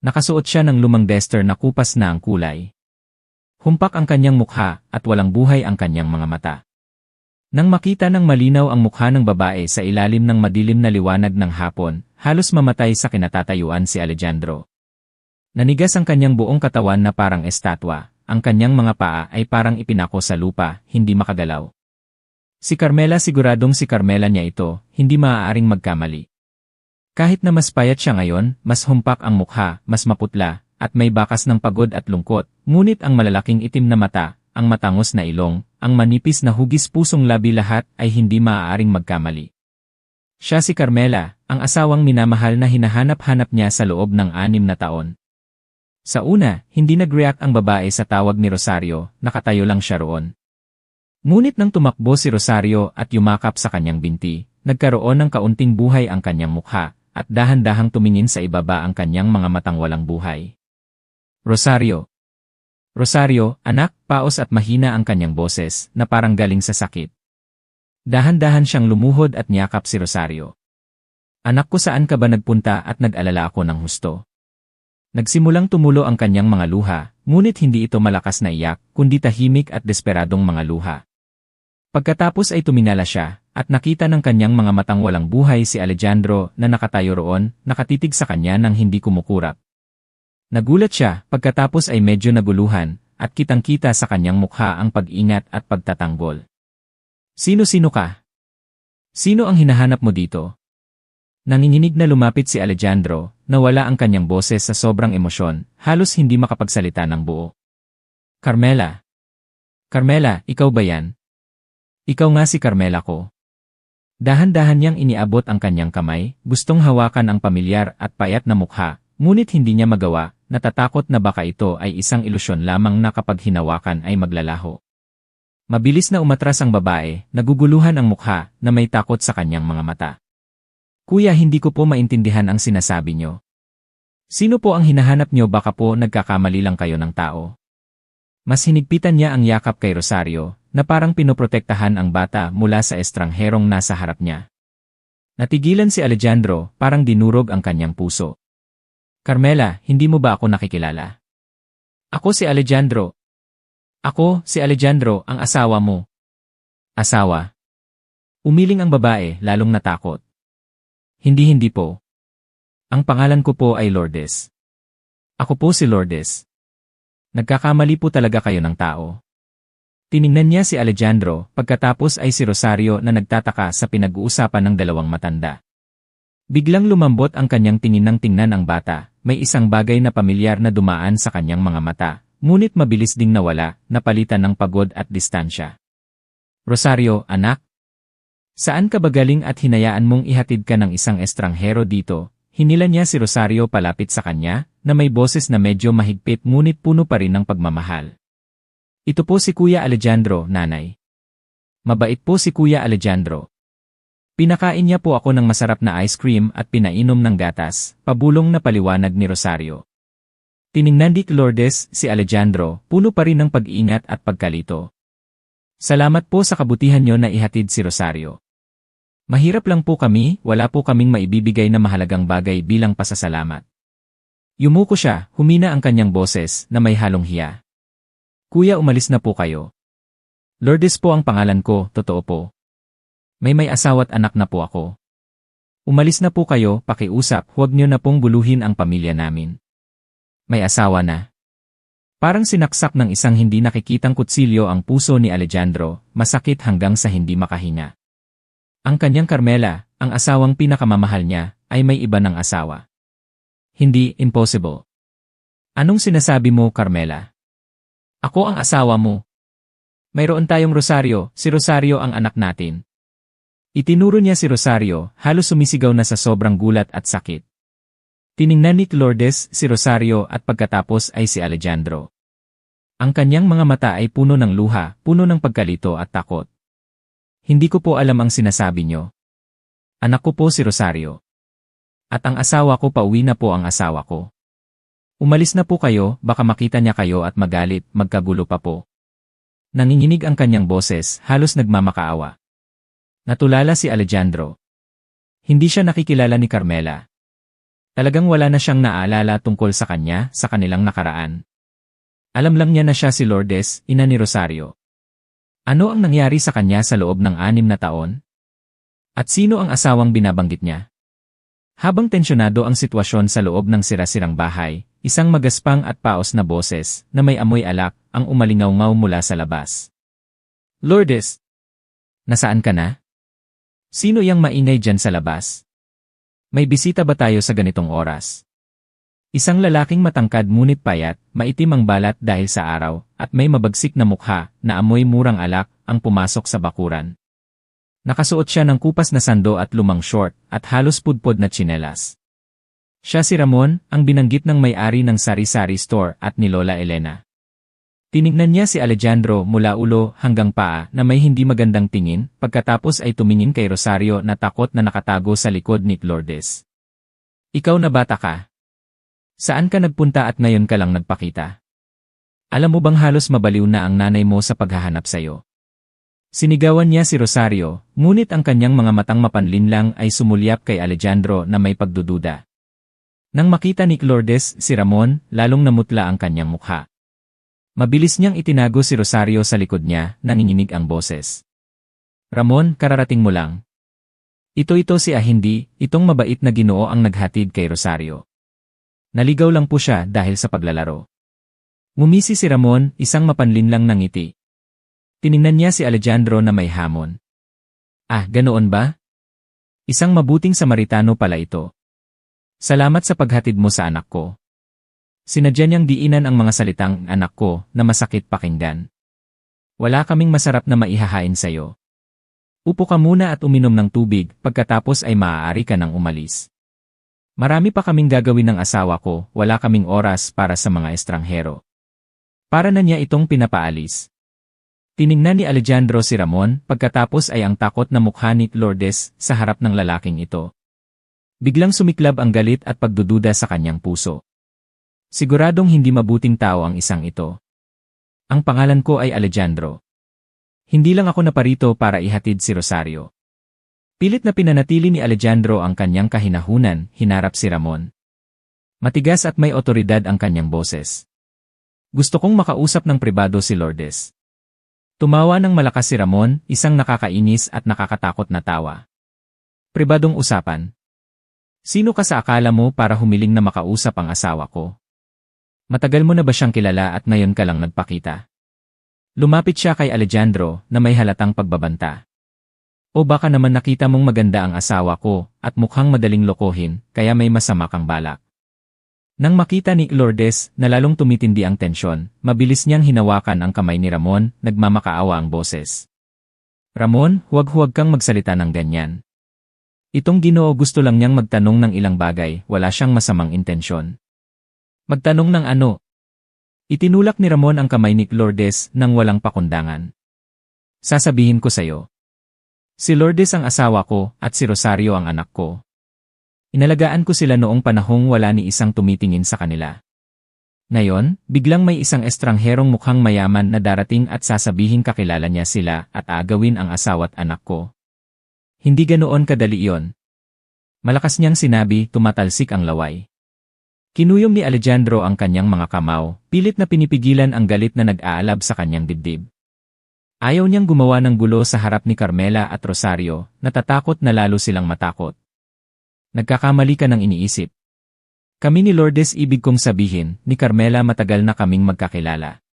Speaker 1: Nakasuot siya ng lumang duster na kupas na ang kulay. Humpak ang kanyang mukha, at walang buhay ang kanyang mga mata. Nang makita ng malinaw ang mukha ng babae sa ilalim ng madilim na liwanag ng hapon, halos mamatay sa kinatatayuan si Alejandro. Nanigas ang kanyang buong katawan na parang estatwa, ang kanyang mga paa ay parang ipinako sa lupa, hindi makagalaw. Si Carmela siguradong si Carmela niya ito, hindi maaaring magkamali. Kahit na mas payat siya ngayon, mas humpak ang mukha, mas maputla, at may bakas ng pagod at lungkot, ngunit ang malalaking itim na mata, ang matangos na ilong, ang manipis na hugis pusong labi lahat ay hindi maaaring magkamali. Siya si Carmela, ang asawang minamahal na hinahanap-hanap niya sa loob ng 6 na taon. Sa una, hindi nag-react ang babae sa tawag ni Rosario, nakatayo lang siya roon. Ngunit nang tumakbo si Rosario at yumakap sa kanyang binti, nagkaroon ng kaunting buhay ang kanyang mukha, at dahan-dahang tumingin sa ibaba ang kanyang mga matang walang buhay. Rosario. Rosario, anak, paos at mahina ang kanyang boses, na parang galing sa sakit. Dahan-dahan siyang lumuhod at niyakap si Rosario. Anak ko, saan ka ba nagpunta at nag-alala ako ng husto? Nagsimulang tumulo ang kanyang mga luha, ngunit hindi ito malakas na iyak, kundi tahimik at desperadong mga luha. Pagkatapos ay tumingala siya, at nakita ng kanyang mga matang walang buhay si Alejandro na nakatayo roon, nakatitig sa kanya nang hindi kumukurap. Nagulat siya, pagkatapos ay medyo naguluhan, at kitang-kita sa kanyang mukha ang pag-ingat at pagtatanggol. Sino-sino ka? Sino ang hinahanap mo dito? Nanginginig na lumapit si Alejandro, nawala ang kanyang boses sa sobrang emosyon, halos hindi makapagsalita ng buo. Carmela. Carmela, ikaw ba yan? Ikaw nga si Carmela ko. Dahan-dahan niyang iniabot ang kanyang kamay, gustong hawakan ang pamilyar at payat na mukha, ngunit hindi niya magawa, natatakot na baka ito ay isang ilusyon lamang na kapag hinawakan ay maglalaho. Mabilis na umatras ang babae, naguguluhan ang mukha na may takot sa kanyang mga mata. Kuya, hindi ko po maintindihan ang sinasabi niyo. Sino po ang hinahanap niyo, baka po nagkakamali lang kayo ng tao? Mas hinigpitan niya ang yakap kay Rosario, na parang pinoprotektahan ang bata mula sa estrangherong nasa harap niya. Natigilan si Alejandro, parang dinurog ang kanyang puso. Carmela, hindi mo ba ako nakikilala? Ako si Alejandro. Ako, si Alejandro, ang asawa mo. Asawa? Umiling ang babae, lalong natakot. Hindi po. Ang pangalan ko po ay Lourdes. Ako po si Lourdes. Nagkakamali po talaga kayo ng tao. Tiningnan niya si Alejandro, pagkatapos ay si Rosario na nagtataka sa pinag-uusapan ng dalawang matanda. Biglang lumambot ang kanyang tingin nang tingnan ang bata, may isang bagay na pamilyar na dumaan sa kanyang mga mata, ngunit mabilis ding nawala, napalitan ng pagod at distansya. Rosario, anak? Saan ka ba galing at hinayaan mong ihatid ka ng isang estranghero dito? Hinila niya si Rosario palapit sa kanya, na may boses na medyo mahigpit ngunit puno pa rin ng pagmamahal. Ito po si Kuya Alejandro, nanay. Mabait po si Kuya Alejandro. Pinakain niya po ako ng masarap na ice cream at pinainom ng gatas, pabulong na paliwanag ni Rosario. Tiningnan ni Lourdes si Alejandro, puno pa rin ng pag-iingat at pagkalito. Salamat po sa kabutihan niyo na ihatid si Rosario. Mahirap lang po kami, wala po kaming maibibigay na mahalagang bagay bilang pasasalamat. Yumuko siya, humina ang kanyang boses na may halong hiya. Kuya, umalis na po kayo. Lourdes po ang pangalan ko, totoo po. May asawa't anak na po ako. Umalis na po kayo, pakiusap, huwag niyo na pong buluhin ang pamilya namin. May asawa na. Parang sinaksak ng isang hindi nakikitang kutsilyo ang puso ni Alejandro, masakit hanggang sa hindi makahinga. Ang kanyang Carmela, ang asawang pinakamamahal niya, ay may iba ng asawa. Hindi, impossible. Anong sinasabi mo, Carmela? Ako ang asawa mo. Mayroon tayong Rosario, si Rosario ang anak natin. Itinuro niya si Rosario, halos sumisigaw na sa sobrang gulat at sakit. Tiningnan ni Lourdes si Rosario at pagkatapos ay si Alejandro. Ang kanyang mga mata ay puno ng luha, puno ng pagkalito at takot. Hindi ko po alam ang sinasabi niyo. Anak ko po si Rosario. At ang asawa ko, pauwi na po ang asawa ko. Umalis na po kayo, baka makita niya kayo at magalit, magkagulo pa po. Nanginginig ang kanyang boses, halos nagmamakaawa. Natulala si Alejandro. Hindi siya nakikilala ni Carmela. Talagang wala na siyang naalala tungkol sa kanya, sa kanilang nakaraan. Alam lang niya na siya si Lourdes, ina ni Rosario. Ano ang nangyari sa kanya sa loob ng 6 na taon? At sino ang asawang binabanggit niya? Habang tensyonado ang sitwasyon sa loob ng sira-sirang bahay, isang magaspang at paos na boses, na may amoy alak, ang umalingaw-ngaw mula sa labas. Lourdes! Nasaan ka na? Sino yang maingay dyan sa labas? May bisita ba tayo sa ganitong oras? Isang lalaking matangkad ngunit payat, maitim ang balat dahil sa araw, at may mabagsik na mukha na amoy murang alak ang pumasok sa bakuran. Nakasuot siya ng kupas na sando at lumang short at halos pudpod na tsinelas. Siya si Ramon, ang binanggit ng may-ari ng sari-sari store at ni Lola Elena. Tinignan niya si Alejandro mula ulo hanggang paa na may hindi magandang tingin, pagkatapos ay tumingin kay Rosario na takot na nakatago sa likod ni Lourdes. Ikaw na bata ka? Saan ka nagpunta at ngayon ka lang nagpakita? Alam mo bang halos mabaliw na ang nanay mo sa paghahanap sa'yo? Sinigawan niya si Rosario, ngunit ang kanyang mga matang mapanlinlang ay sumulyap kay Alejandro na may pagdududa. Nang makita ni Lourdes si Ramon, lalong namutla ang kanyang mukha. Mabilis niyang itinago si Rosario sa likod niya, nanginginig ang boses. Ramon, kararating mo lang. Ito si hindi, itong mabait na Ginoo ang naghatid kay Rosario. Naligaw lang po siya dahil sa paglalaro. Ngumisi si Ramon, isang mapanlinlang na ngiti. Tiningnan niya si Alejandro na may hamon. Ah, ganoon ba? Isang mabuting Samaritano pala ito. Salamat sa paghatid mo sa anak ko. Sinadya niyang diinan ang mga salitang anak ko na masakit pakinggan. Wala kaming masarap na maihahain sa'yo. Upo ka muna at uminom ng tubig, pagkatapos ay maaari ka nang umalis. Marami pa kaming gagawin ng asawa ko, wala kaming oras para sa mga estranghero. Para na niya itong pinapaalis. Tiningnan ni Alejandro si Ramon, pagkatapos ay ang takot na mukha ni Lourdes sa harap ng lalaking ito. Biglang sumiklab ang galit at pagdududa sa kanyang puso. Siguradong hindi mabuting tao ang isang ito. Ang pangalan ko ay Alejandro. Hindi lang ako naparito para ihatid si Rosario. Pilit na pinanatili ni Alejandro ang kanyang kahinahunan, hinarap si Ramon. Matigas at may otoridad ang kanyang boses. Gusto kong makausap ng pribado si Lourdes. Tumawa ng malakas si Ramon, isang nakakainis at nakakatakot na tawa. Pribadong usapan. Sino ka sa akala mo para humiling na makausap ang asawa ko? Matagal mo na ba siyang kilala at ngayon ka lang nagpakita? Lumapit siya kay Alejandro na may halatang pagbabanta. O baka naman nakita mong maganda ang asawa ko at mukhang madaling lokohin kaya may masama kang balak. Nang makita ni Lourdes na lalong tumitindi ang tensyon, mabilis niyang hinawakan ang kamay ni Ramon, nagmamakaawa ang boses. Ramon, huwag kang magsalita ng ganyan. Itong Ginoo gusto lang niyang magtanong ng ilang bagay, wala siyang masamang intensyon. Magtanong ng ano? Itinulak ni Ramon ang kamay ni Lourdes nang walang pakundangan. Sasabihin ko sa'yo. Si Lourdes ang asawa ko at si Rosario ang anak ko. Inalagaan ko sila noong panahong wala ni isang tumitingin sa kanila. Ngayon, biglang may isang estrangherong mukhang mayaman na darating at sasabihin kakilala niya sila at agawin ang asawa't anak ko. Hindi ganoon kadali iyon. Malakas niyang sinabi, tumatalsik ang laway. Kinuyom ni Alejandro ang kanyang mga kamao, pilit na pinipigilan ang galit na nag-aalab sa kanyang dibdib. Ayaw niyang gumawa ng gulo sa harap ni Carmela at Rosario, natatakot na lalo silang matakot. Nagkakamali ka ng iniisip. Kami ni Lourdes ibig kong sabihin, ni Carmela matagal na kaming magkakilala.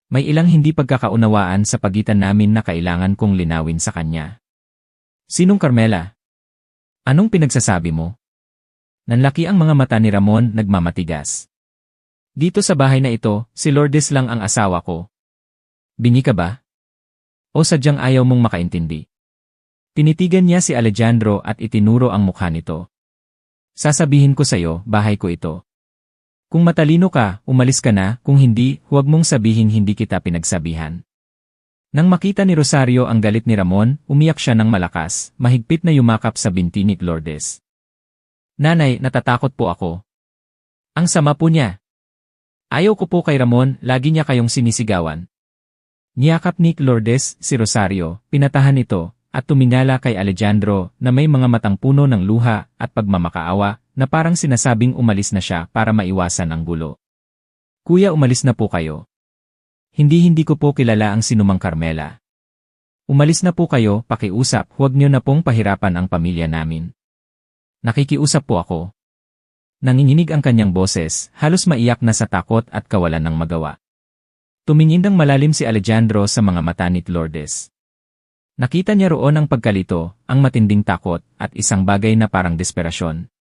Speaker 1: May ilang hindi pagkakaunawaan sa pagitan namin na kailangan kong linawin sa kanya. Sinong Carmela? Anong pinagsasabi mo? Nanlaki ang mga mata ni Ramon, nagmamatigas. Dito sa bahay na ito, si Lourdes lang ang asawa ko. Bingi ka ba? O sadyang ayaw mong makaintindi? Tinitigan niya si Alejandro at itinuro ang mukha nito. Sasabihin ko sa'yo, bahay ko ito. Kung matalino ka, umalis ka na, kung hindi, huwag mong sabihin hindi kita pinagsabihan. Nang makita ni Rosario ang galit ni Ramon, umiyak siya ng malakas, mahigpit na yumakap sa binti ni Lourdes. Nanay, natatakot po ako. Ang sama po niya. Ayaw ko po kay Ramon, lagi niya kayong sinisigawan. Niyakap ni Lourdes si Rosario, pinatahan ito, at tumingala kay Alejandro na may mga matang puno ng luha at pagmamakaawa na parang sinasabing umalis na siya para maiwasan ang gulo. Kuya, umalis na po kayo. Hindi ko po kilala ang sinumang Carmela. Umalis na po kayo, pakiusap, huwag niyo na pong pahirapan ang pamilya namin. Nakikiusap po ako. Nanginginig ang kanyang boses, halos maiyak na sa takot at kawalan ng magawa. Tumingin ng malalim si Alejandro sa mga mata ni Lourdes. Nakita niya roon ang pagkalito, ang matinding takot, at isang bagay na parang desperasyon.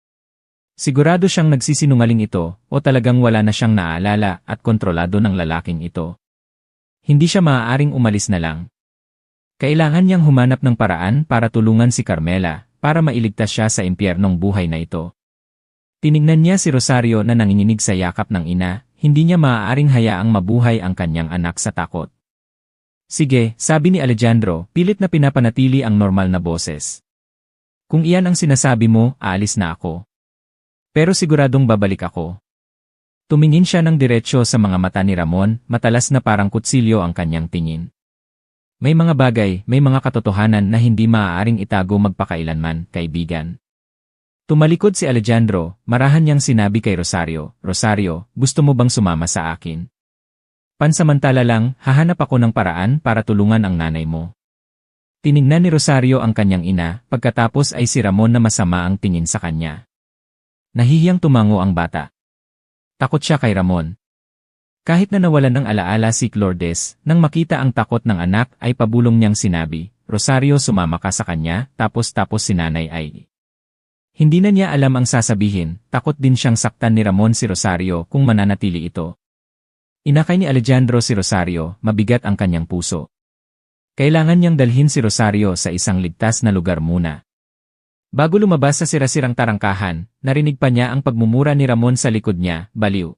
Speaker 1: Sigurado siyang nagsisinungaling ito, o talagang wala na siyang naaalala at kontrolado ng lalaking ito. Hindi siya maaaring umalis na lang. Kailangan niyang humanap ng paraan para tulungan si Carmela, para mailigtas siya sa impyernong buhay na ito. Tinignan niya si Rosario na nanginginig sa yakap ng ina, hindi niya maaaring hayaang mabuhay ang kanyang anak sa takot. Sige, sabi ni Alejandro, pilit na pinapanatili ang normal na boses. Kung iyan ang sinasabi mo, aalis na ako. Pero siguradong babalik ako. Tumingin siya ng diretsyo sa mga mata ni Ramon, matalas na parang kutsilyo ang kanyang tingin. May mga bagay, may mga katotohanan na hindi maaaring itago magpakailanman, kaibigan. Tumalikod si Alejandro, marahan niyang sinabi kay Rosario, Rosario, gusto mo bang sumama sa akin? Pansamantala lang, hahanap ako ng paraan para tulungan ang nanay mo. Tiningnan ni Rosario ang kanyang ina, pagkatapos ay si Ramon na masama ang tingin sa kanya. Nahihiyang tumango ang bata. Takot siya kay Ramon. Kahit na nawalan ng alaala si Lourdes, nang makita ang takot ng anak ay pabulong niyang sinabi, Rosario sumama ka sa kanya, tapos si nanay ay. Hindi na niya alam ang sasabihin, takot din siyang saktan ni Ramon si Rosario kung mananatili ito. Inakay ni Alejandro si Rosario, mabigat ang kanyang puso. Kailangan niyang dalhin si Rosario sa isang ligtas na lugar muna. Bago lumabas sa sirasirang tarangkahan, narinig pa niya ang pagmumura ni Ramon sa likod niya, baliw.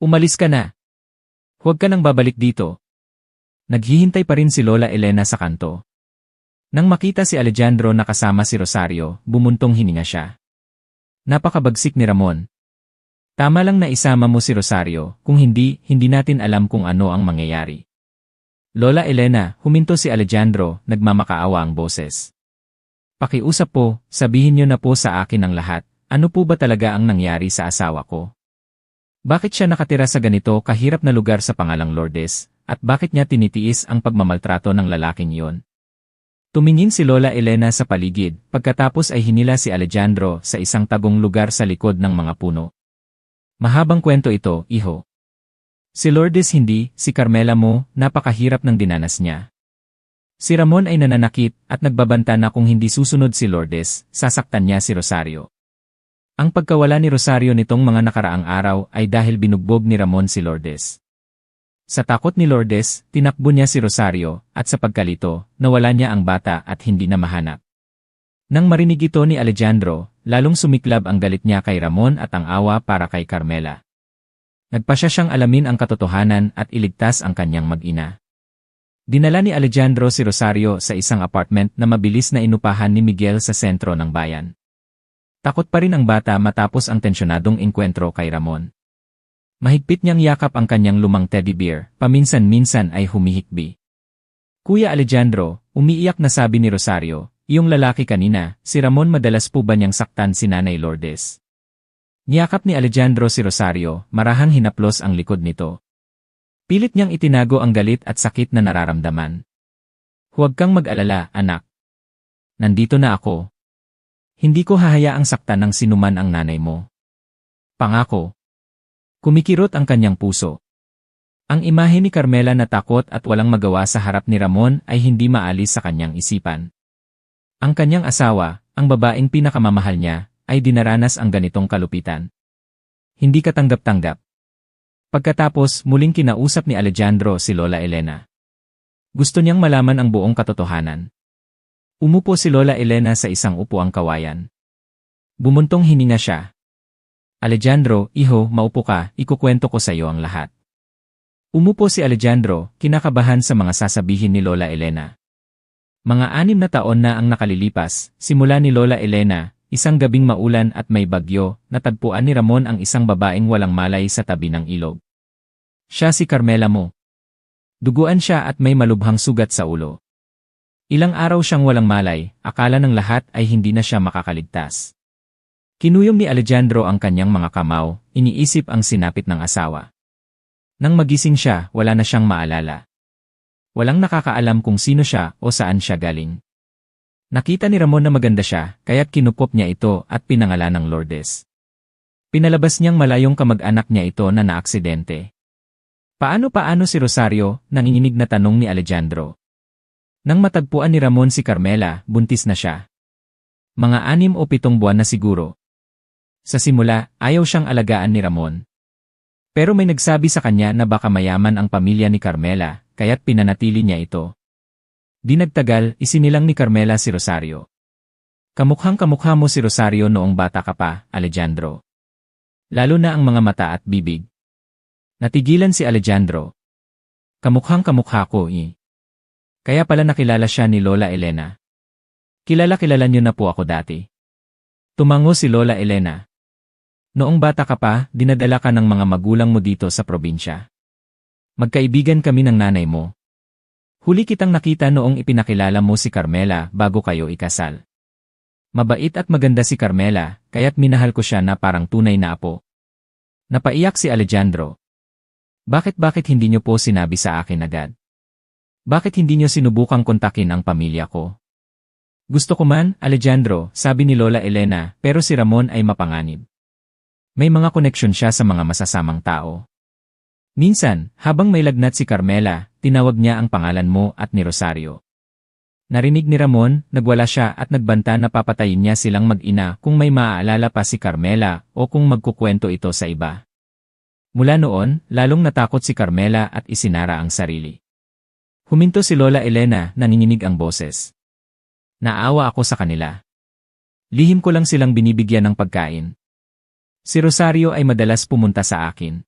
Speaker 1: Umalis ka na. Huwag ka nang babalik dito. Naghihintay pa rin si Lola Elena sa kanto. Nang makita si Alejandro na kasama si Rosario, bumuntong hininga siya. Napakabagsik ni Ramon. Tama lang na isama mo si Rosario, kung hindi natin alam kung ano ang mangyayari. Lola Elena, huminto si Alejandro, nagmamakaawa ang boses. Pakiusap po, sabihin niyo na po sa akin ang lahat, ano po ba talaga ang nangyari sa asawa ko? Bakit siya nakatira sa ganito kahirap na lugar sa pangalang Lourdes, at bakit niya tinitiis ang pagmamaltrato ng lalaking iyon? Tumingin si Lola Elena sa paligid, pagkatapos ay hinila si Alejandro sa isang tagong lugar sa likod ng mga puno. Mahabang kwento ito, iho. Si Lourdes hindi, si Carmela mo, napakahirap ng dinanas niya. Si Ramon ay nananakit at nagbabanta na kung hindi susunod si Lourdes, sasaktan niya si Rosario. Ang pagkawala ni Rosario nitong mga nakaraang araw ay dahil binugbog ni Ramon si Lourdes. Sa takot ni Lourdes, tinakbo niya si Rosario, at sa pagkalito, nawala niya ang bata at hindi na mahanap. Nang marinig ito ni Alejandro, lalong sumiklab ang galit niya kay Ramon at ang awa para kay Carmela. Nagpasya siyang alamin ang katotohanan at iligtas ang kanyang mag-ina. Dinala ni Alejandro si Rosario sa isang apartment na mabilis na inupahan ni Miguel sa sentro ng bayan. Takot pa rin ang bata matapos ang tensyonadong engkwentro kay Ramon. Mahigpit niyang yakap ang kanyang lumang teddy bear, paminsan-minsan ay humihikbi. Kuya Alejandro, umiiyak na sabi ni Rosario, iyong lalaki kanina, si Ramon madalas po ba niyang saktan si Nanay Lourdes? Niyakap ni Alejandro si Rosario, marahang hinaplos ang likod nito. Pilit niyang itinago ang galit at sakit na nararamdaman. Huwag kang mag-alala, anak. Nandito na ako. Hindi ko hahayaang saktan ng sinuman ang nanay mo. Pangako. Kumikirot ang kanyang puso. Ang imahe ni Carmela na takot at walang magawa sa harap ni Ramon ay hindi maalis sa kanyang isipan. Ang kanyang asawa, ang babaeng pinakamamahal niya, ay dinaranas ang ganitong kalupitan. Hindi katanggap-tanggap. Pagkatapos, muling kinausap ni Alejandro si Lola Elena. Gusto niyang malaman ang buong katotohanan. Umupo si Lola Elena sa isang upuang kawayan. Bumuntong hininga siya. Alejandro, iho, maupo ka, ikukwento ko sa iyo ang lahat. Umupo si Alejandro, kinakabahan sa mga sasabihin ni Lola Elena. Mga 6 na taon na ang nakalilipas, simula ni Lola Elena, isang gabing maulan at may bagyo, natagpuan ni Ramon ang isang babaeng walang malay sa tabi ng ilog. Siya si Carmela mo. Duguan siya at may malubhang sugat sa ulo. Ilang araw siyang walang malay, akala ng lahat ay hindi na siya makakaligtas. Kinuyom ni Alejandro ang kanyang mga kamao, iniisip ang sinapit ng asawa. Nang magising siya, wala na siyang maalala. Walang nakakaalam kung sino siya o saan siya galing. Nakita ni Ramon na maganda siya, kaya't kinupop niya ito at pinangalan ng Lourdes. Pinalabas niyang malayong kamag-anak niya ito na naaksidente. Paano si Rosario, nanginginig na tanong ni Alejandro. Nang matagpuan ni Ramon si Carmela, buntis na siya. Mga 6 o 7 buwan na siguro. Sa simula, ayaw siyang alagaan ni Ramon. Pero may nagsabi sa kanya na baka mayaman ang pamilya ni Carmela, kaya't pinanatili niya ito. Di nagtagal, isinilang ni Carmela si Rosario. Kamukhang-kamukha mo si Rosario noong bata ka pa, Alejandro. Lalo na ang mga mata at bibig. Natigilan si Alejandro. Kamukhang-kamukha ko Kaya pala nakilala siya ni Lola Elena. Kilala niyo na po ako dati. Tumango si Lola Elena. Noong bata ka pa, dinadala ka ng mga magulang mo dito sa probinsya. Magkaibigan kami ng nanay mo. Huli kitang nakita noong ipinakilala mo si Carmela bago kayo ikasal. Mabait at maganda si Carmela, kaya't minahal ko siya na parang tunay na apo. Napaiyak si Alejandro. Bakit hindi niyo po sinabi sa akin agad? Bakit hindi niyo sinubukang kontakin ang pamilya ko? Gusto ko man, Alejandro, sabi ni Lola Elena, pero si Ramon ay mapanganib. May mga koneksyon siya sa mga masasamang tao. Minsan, habang may lagnat si Carmela, tinawag niya ang pangalan mo at ni Rosario. Narinig ni Ramon, nagwala siya at nagbanta na papatayin niya silang mag-ina kung may maaalala pa si Carmela o kung magkukwento ito sa iba. Mula noon, lalong natakot si Carmela at isinara ang sarili. Huminto si Lola Elena, nanginginig ang boses. Naawa ako sa kanila. Lihim ko lang silang binibigyan ng pagkain. Si Rosario ay madalas pumunta sa akin.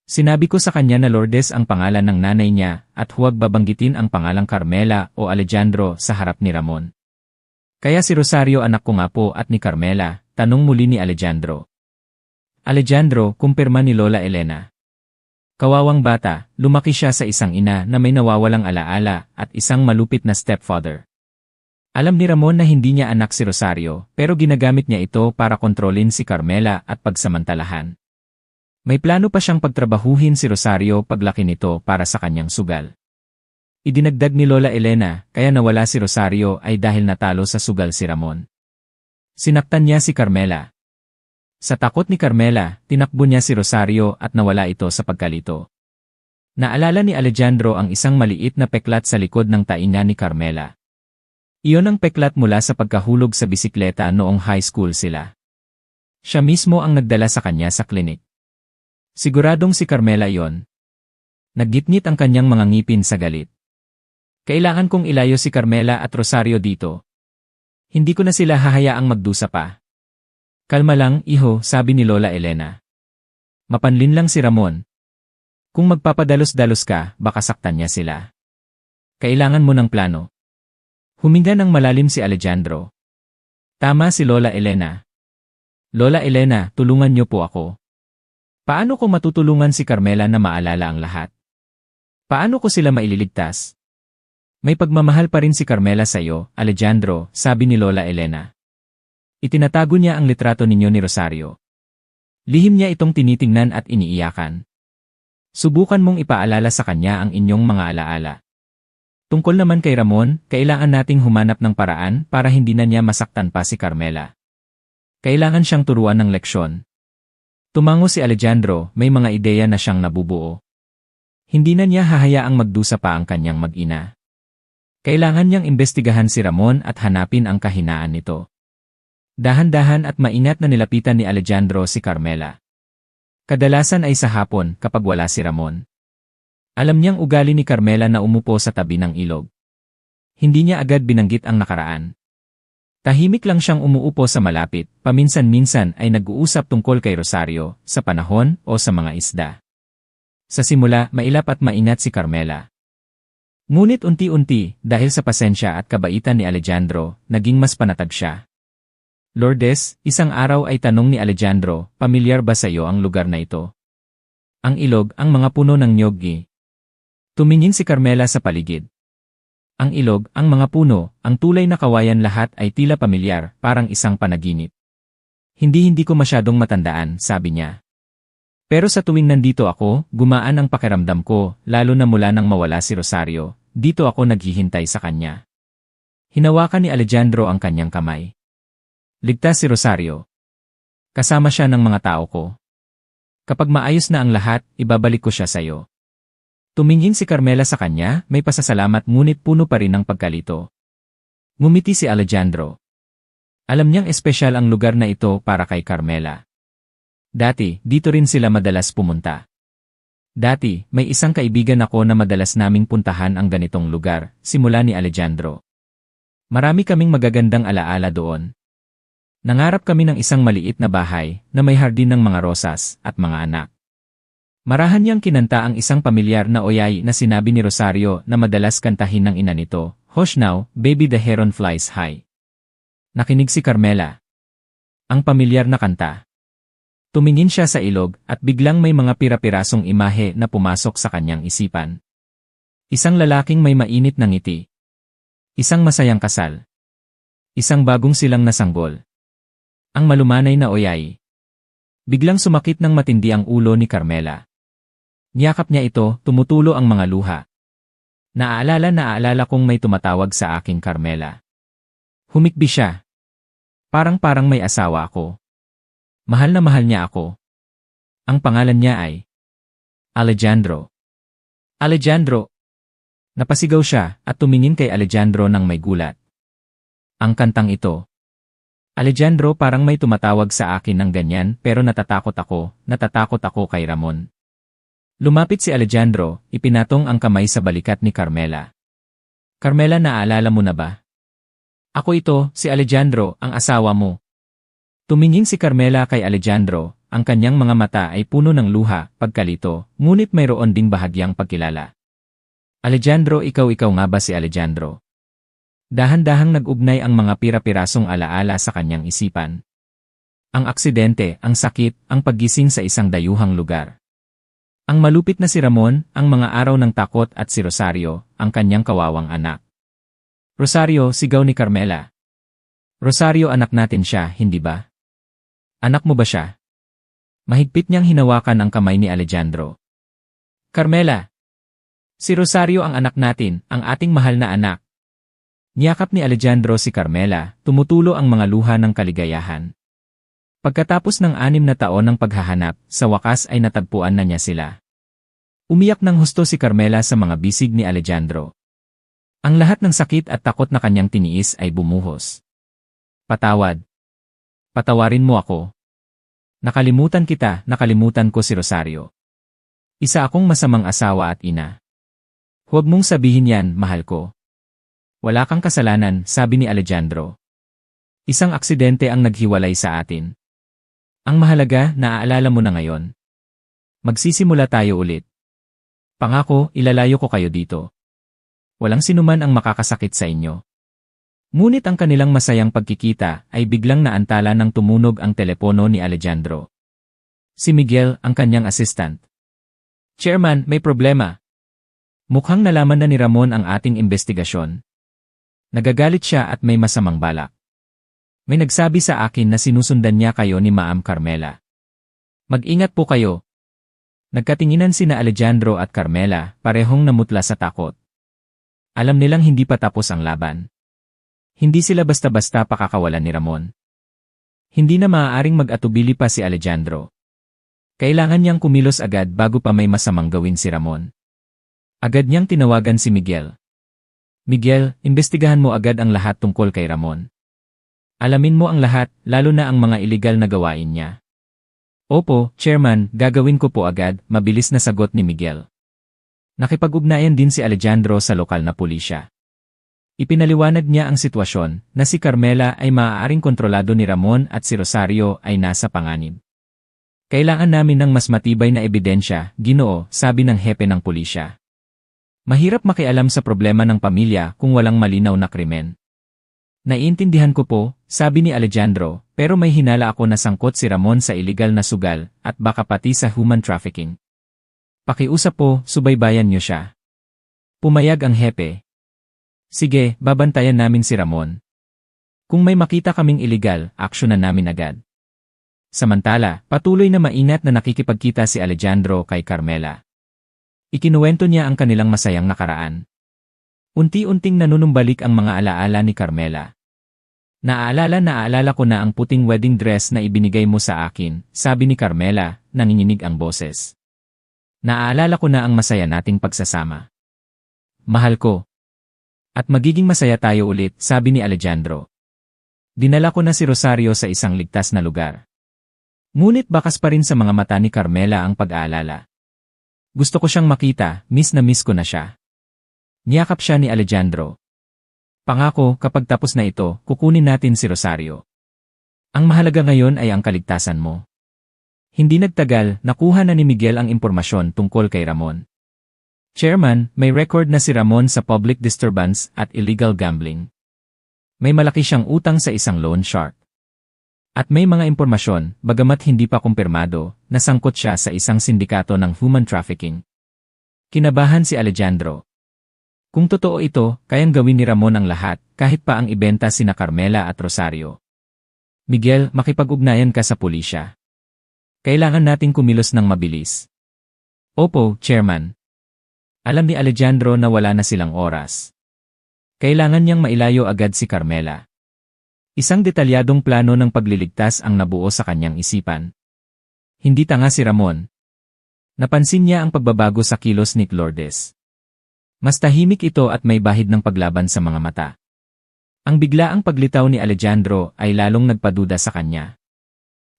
Speaker 1: Sinabi ko sa kanya na Lourdes ang pangalan ng nanay niya at huwag babanggitin ang pangalang Carmela o Alejandro sa harap ni Ramon. Kaya si Rosario anak ko nga po at ni Carmela, tanong muli ni Alejandro. Alejandro, kumpirma ni Lola Elena. Kawawang bata, lumaki siya sa isang ina na may nawawalang alaala at isang malupit na stepfather. Alam ni Ramon na hindi niya anak si Rosario, pero ginagamit niya ito para kontrolin si Carmela at pagsamantalahan. May plano pa siyang pagtrabahuhin si Rosario paglaki nito para sa kanyang sugal. Idinagdag ni Lola Elena, kaya nawala si Rosario ay dahil natalo sa sugal si Ramon. Sinaktan niya si Carmela. Sa takot ni Carmela, tinakbo niya si Rosario at nawala ito sa pagkalito. Naalala ni Alejandro ang isang maliit na peklat sa likod ng tainga ni Carmela. Iyon ang peklat mula sa pagkahulog sa bisikleta noong high school sila. Siya mismo ang nagdala sa kanya sa klinik. Siguradong si Carmela iyon. Naggitngit ang kanyang mga ngipin sa galit. Kailangan kong ilayo si Carmela at Rosario dito. Hindi ko na sila hahayaang magdusa pa. Kalma lang, iho, sabi ni Lola Elena. Mapanlin lang si Ramon. Kung magpapadalos-dalos ka, baka saktan niya sila. Kailangan mo ng plano. Huminga ng malalim si Alejandro. Tama si Lola Elena. Lola Elena, tulungan niyo po ako. Paano ko matutulungan si Carmela na maalala ang lahat? Paano ko sila maililigtas? May pagmamahal pa rin si Carmela sa iyo, Alejandro, sabi ni Lola Elena. Itinatago niya ang litrato ninyo ni Rosario. Lihim niya itong tinitingnan at iniiyakan. Subukan mong ipaalala sa kanya ang inyong mga alaala. Tungkol naman kay Ramon, kailangan nating humanap ng paraan para hindi na niya masaktan pa si Carmela. Kailangan siyang turuan ng leksyon. Tumango si Alejandro, may mga ideya na siyang nabubuo. Hindi na niya hahayaang magdusa pa ang kanyang mag-ina. Kailangan niyang imbestigahan si Ramon at hanapin ang kahinaan nito. Dahan-dahan at maingat na nilapitan ni Alejandro si Carmela. Kadalasan ay sa hapon kapag wala si Ramon. Alam niyang ugali ni Carmela na umupo sa tabi ng ilog. Hindi niya agad binanggit ang nakaraan. Tahimik lang siyang umuupo sa malapit, paminsan-minsan ay nag-uusap tungkol kay Rosario, sa panahon o sa mga isda. Sa simula, mailap at maingat si Carmela. Ngunit unti-unti, dahil sa pasensya at kabaitan ni Alejandro, naging mas panatag siya. Lourdes, isang araw ay tanong ni Alejandro, pamilyar ba sa iyo ang lugar na ito? Ang ilog, ang mga puno ng niyoggi. Tumingin si Carmela sa paligid. Ang ilog, ang mga puno, ang tulay na kawayan lahat ay tila pamilyar, parang isang panaginip. Hindi ko masyadong matandaan, sabi niya. Pero sa tuwing nandito ako, gumaan ang pakiramdam ko, lalo na mula nang mawala si Rosario, dito ako naghihintay sa kanya. Hinawakan ni Alejandro ang kanyang kamay. Ligtas si Rosario. Kasama siya ng mga tao ko. Kapag maayos na ang lahat, ibabalik ko siya sa'yo. Tumingin si Carmela sa kanya, may pasasalamat ngunit puno pa rin ng pagkalito. Ngumiti si Alejandro. Alam niyang espesyal ang lugar na ito para kay Carmela. Dati, dito rin sila madalas pumunta. Dati, may isang kaibigan ako na madalas naming puntahan ang ganitong lugar, simula ni Alejandro. Marami kaming magagandang alaala doon. Nangarap kami ng isang maliit na bahay na may hardin ng mga rosas at mga anak. Marahan niyang kinanta ang isang pamilyar na oyay na sinabi ni Rosario na madalas kantahin ng ina nito, "Hush now, baby the heron flies high." Nakinig si Carmela. Ang pamilyar na kanta. Tumingin siya sa ilog at biglang may mga pira-pirasong imahe na pumasok sa kanyang isipan. Isang lalaking may mainit na ngiti. Isang masayang kasal. Isang bagong silang nasanggol. Ang malumanay na oyay. Biglang sumakit ng matindi ang ulo ni Carmela. Niyakap niya ito, tumutulo ang mga luha. Naaalala kong may tumatawag sa aking Carmela. Humikbi siya. Parang may asawa ako. Mahal na mahal niya ako. Ang pangalan niya ay Alejandro. Alejandro! Napasigaw siya at tumingin kay Alejandro nang may gulat. Ang kantang ito. Alejandro, parang may tumatawag sa akin ng ganyan pero natatakot ako kay Ramon. Lumapit si Alejandro, ipinatong ang kamay sa balikat ni Carmela. Carmela, naaalala mo na ba? Ako ito, si Alejandro, ang asawa mo. Tumingin si Carmela kay Alejandro, ang kanyang mga mata ay puno ng luha, pagkalito, ngunit mayroon ding bahagyang pagkilala. Alejandro, ikaw nga ba si Alejandro? Dahan-dahang nag-ugnay ang mga pira-pirasong alaala sa kanyang isipan. Ang aksidente, ang sakit, ang paggising sa isang dayuhang lugar. Ang malupit na si Ramon, ang mga araw ng takot at si Rosario, ang kanyang kawawang anak. Rosario, sigaw ni Carmela. Rosario, anak natin siya, hindi ba? Anak mo ba siya? Mahigpit niyang hinawakan ang kamay ni Alejandro. Carmela! Si Rosario ang anak natin, ang ating mahal na anak. Niyakap ni Alejandro si Carmela, tumutulo ang mga luha ng kaligayahan. Pagkatapos ng 6 na taon ng paghahanap, sa wakas ay natagpuan na niya sila. Umiyak ng husto si Carmela sa mga bisig ni Alejandro. Ang lahat ng sakit at takot na kanyang tiniis ay bumuhos. Patawad. Patawarin mo ako. Nakalimutan kita, nakalimutan ko si Rosario. Isa akong masamang asawa at ina. Huwag mong sabihin yan, mahal ko. Wala kang kasalanan, sabi ni Alejandro. Isang aksidente ang naghiwalay sa atin. Ang mahalaga, naaalala mo na ngayon. Magsisimula tayo ulit. Pangako, ilalayo ko kayo dito. Walang sinuman ang makakasakit sa inyo. Ngunit ang kanilang masayang pagkikita ay biglang naantala ng tumunog ang telepono ni Alejandro. Si Miguel, ang kanyang assistant. Chairman, may problema. Mukhang nalaman na ni Ramon ang ating investigasyon. Nagagalit siya at may masamang balak. May nagsabi sa akin na sinusundan niya kayo ni Ma'am Carmela. Mag-ingat po kayo. Nagkatinginan sina Alejandro at Carmela, parehong namutla sa takot. Alam nilang hindi pa tapos ang laban. Hindi sila basta-basta pakakawalan ni Ramon. Hindi na maaaring mag-atubili pa si Alejandro. Kailangan niyang kumilos agad bago pa may masamang gawin si Ramon. Agad niyang tinawagan si Miguel. Miguel, imbestigahan mo agad ang lahat tungkol kay Ramon. Alamin mo ang lahat, lalo na ang mga iligal na gawain niya. Opo, Chairman, gagawin ko po agad, mabilis na sagot ni Miguel. Nakipag-ugnayan din si Alejandro sa lokal na pulisya. Ipinaliwanag niya ang sitwasyon na si Carmela ay maaaring kontrolado ni Ramon at si Rosario ay nasa panganib. Kailangan namin ng mas matibay na ebidensya, Ginoo, sabi ng hepe ng pulisya. Mahirap makialam sa problema ng pamilya kung walang malinaw na krimen. Naiintindihan ko po, sabi ni Alejandro, pero may hinala ako na sangkot si Ramon sa iligal na sugal at baka pati sa human trafficking. Pakiusap po, subaybayan niyo siya. Pumayag ang hepe. Sige, babantayan namin si Ramon. Kung may makita kaming iligal, aksyonan namin agad. Samantala, patuloy na maingat na nakikipagkita si Alejandro kay Carmela. Ikinuwento niya ang kanilang masayang nakaraan. Unti-unting nanunumbalik ang mga alaala ni Carmela. Naaalala ko na ang puting wedding dress na ibinigay mo sa akin, sabi ni Carmela, nanginginig ang boses. Naaalala ko na ang masaya nating pagsasama. Mahal ko. At magiging masaya tayo ulit, sabi ni Alejandro. Dinala ko na si Rosario sa isang ligtas na lugar. Ngunit bakas pa rin sa mga mata ni Carmela ang pag-aalala. Gusto ko siyang makita, miss na miss ko na siya. Niyakap siya ni Alejandro. Pangako, kapag tapos na ito, kukunin natin si Rosario. Ang mahalaga ngayon ay ang kaligtasan mo. Hindi nagtagal, nakuha na ni Miguel ang impormasyon tungkol kay Ramon. Chairman, may record na si Ramon sa public disturbance at illegal gambling. May malaki siyang utang sa isang loan shark. At may mga impormasyon, bagamat hindi pa kumpirmado, na sangkot siya sa isang sindikato ng human trafficking. Kinabahan si Alejandro. Kung totoo ito, kayang gawin ni Ramon ang lahat, kahit pa ang ibenta sina Carmela at Rosario. Miguel, makipag-ugnayan ka sa pulisya. Kailangan nating kumilos ng mabilis. Opo, Chairman. Alam ni Alejandro na wala na silang oras. Kailangan niyang mailayo agad si Carmela. Isang detalyadong plano ng pagliligtas ang nabuo sa kanyang isipan. Hindi tanga si Ramon. Napansin niya ang pagbabago sa kilos ni Lourdes. Mas tahimik ito at may bahid ng paglaban sa mga mata. Ang biglaang paglitaw ni Alejandro ay lalong nagpaduda sa kanya.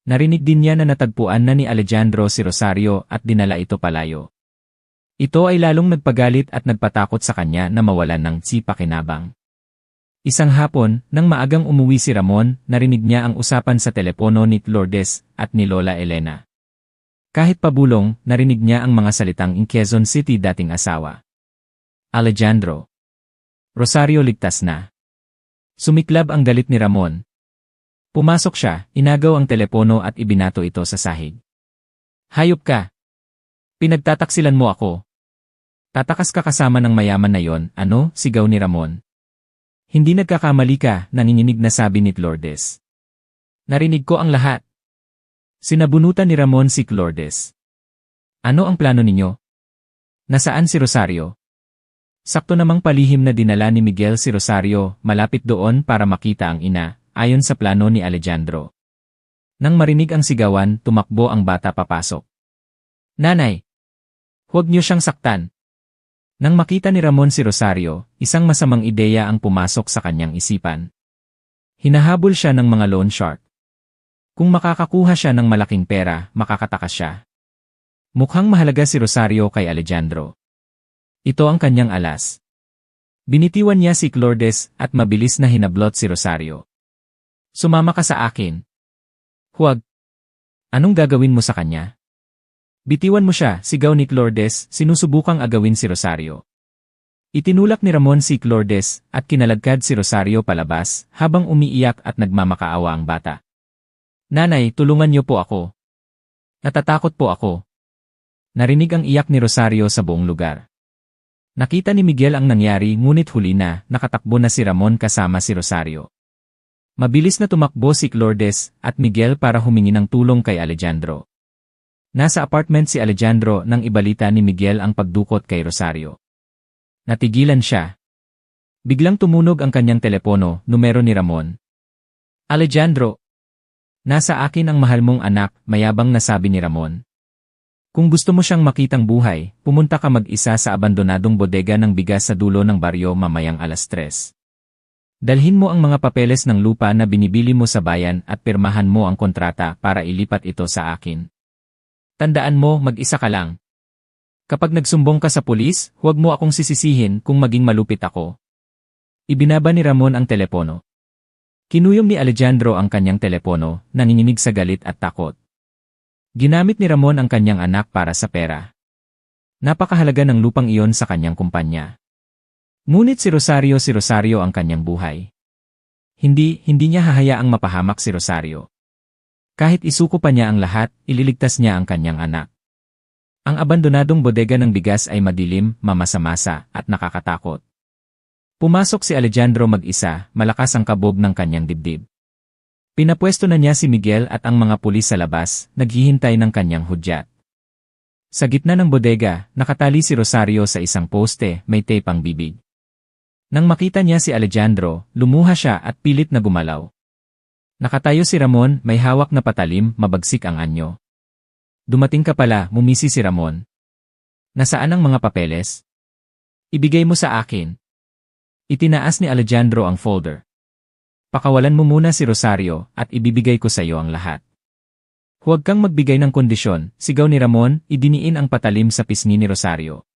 Speaker 1: Narinig din niya na natagpuan na ni Alejandro si Rosario at dinala ito palayo. Ito ay lalong nagpagalit at nagpatakot sa kanya na mawalan ng pakinabang. Isang hapon, nang maagang umuwi si Ramon, narinig niya ang usapan sa telepono ni Lourdes at ni Lola Elena. Kahit pabulong, narinig niya ang mga salitang in Quezon City dating asawa. Alejandro. Rosario ligtas na. Sumiklab ang galit ni Ramon. Pumasok siya, inagaw ang telepono at ibinato ito sa sahig. Hayop ka! Pinagtataksilan mo ako. Tatakas ka kasama ng mayaman na yon, ano? Sigaw ni Ramon. Hindi nagkakamali ka, nanginginig na sabi ni Lourdes. Narinig ko ang lahat. Sinabunutan ni Ramon si Lourdes. Ano ang plano ninyo? Nasaan si Rosario? Sakto namang palihim na dinala ni Miguel si Rosario, malapit doon para makita ang ina, ayon sa plano ni Alejandro. Nang marinig ang sigawan, tumakbo ang bata papasok. Nanay! Huwag niyo siyang saktan. Nang makita ni Ramon si Rosario, isang masamang ideya ang pumasok sa kanyang isipan. Hinahabol siya ng mga loan shark. Kung makakakuha siya ng malaking pera, makakatakas siya. Mukhang mahalaga si Rosario kay Alejandro. Ito ang kanyang alas. Binitiwan niya si Lourdes at mabilis na hinablot si Rosario. Sumama ka sa akin. Huwag. Anong gagawin mo sa kanya? Bitiwan mo siya, sigaw ni Lourdes, sinusubukang agawin si Rosario. Itinulak ni Ramon si Lourdes at kinaladkad si Rosario palabas habang umiiyak at nagmamakaawa ang bata. Nanay, tulungan niyo po ako. Natatakot po ako. Narinig ang iyak ni Rosario sa buong lugar. Nakita ni Miguel ang nangyari ngunit huli na, nakatakbo na si Ramon kasama si Rosario. Mabilis na tumakbo si Lourdes at Miguel para humingi ng tulong kay Alejandro. Nasa apartment si Alejandro nang ibalita ni Miguel ang pagdukot kay Rosario. Natigilan siya. Biglang tumunog ang kanyang telepono, numero ni Ramon. Alejandro! Nasa akin ang mahal mong anak, mayabang na sabi ni Ramon. Kung gusto mo siyang makitang buhay, pumunta ka mag-isa sa abandonadong bodega ng bigas sa dulo ng baryo mamayang 3:00. Dalhin mo ang mga papeles ng lupa na binibili mo sa bayan at pirmahan mo ang kontrata para ilipat ito sa akin. Tandaan mo, mag-isa ka lang. Kapag nagsumbong ka sa pulis, huwag mo akong sisisihin kung maging malupit ako. Ibinaba ni Ramon ang telepono. Kinuyom ni Alejandro ang kanyang telepono, nanginginig sa galit at takot. Ginamit ni Ramon ang kanyang anak para sa pera. Napakahalaga ng lupang iyon sa kanyang kumpanya. Ngunit si Rosario ang kanyang buhay. Hindi niya hahayaang mapahamak si Rosario. Kahit isuko pa niya ang lahat, ililigtas niya ang kanyang anak. Ang abandonadong bodega ng bigas ay madilim, mamasa-masa, at nakakatakot. Pumasok si Alejandro mag-isa, malakas ang kabog ng kanyang dibdib. Pinapwesto na niya si Miguel at ang mga pulis sa labas, naghihintay ng kanyang hudyat. Sa gitna ng bodega, nakatali si Rosario sa isang poste, may tape ang bibig. Nang makita niya si Alejandro, lumuha siya at pilit na gumalaw. Nakatayo si Ramon, may hawak na patalim, mabagsik ang anyo. Dumating ka pala, mumisi si Ramon. Nasaan ang mga papeles? Ibigay mo sa akin. Itinaas ni Alejandro ang folder. Pakawalan mo muna si Rosario at ibibigay ko sa iyo ang lahat. Huwag kang magbigay ng kondisyon, sigaw ni Ramon, idiniin ang patalim sa pisngi ni Rosario.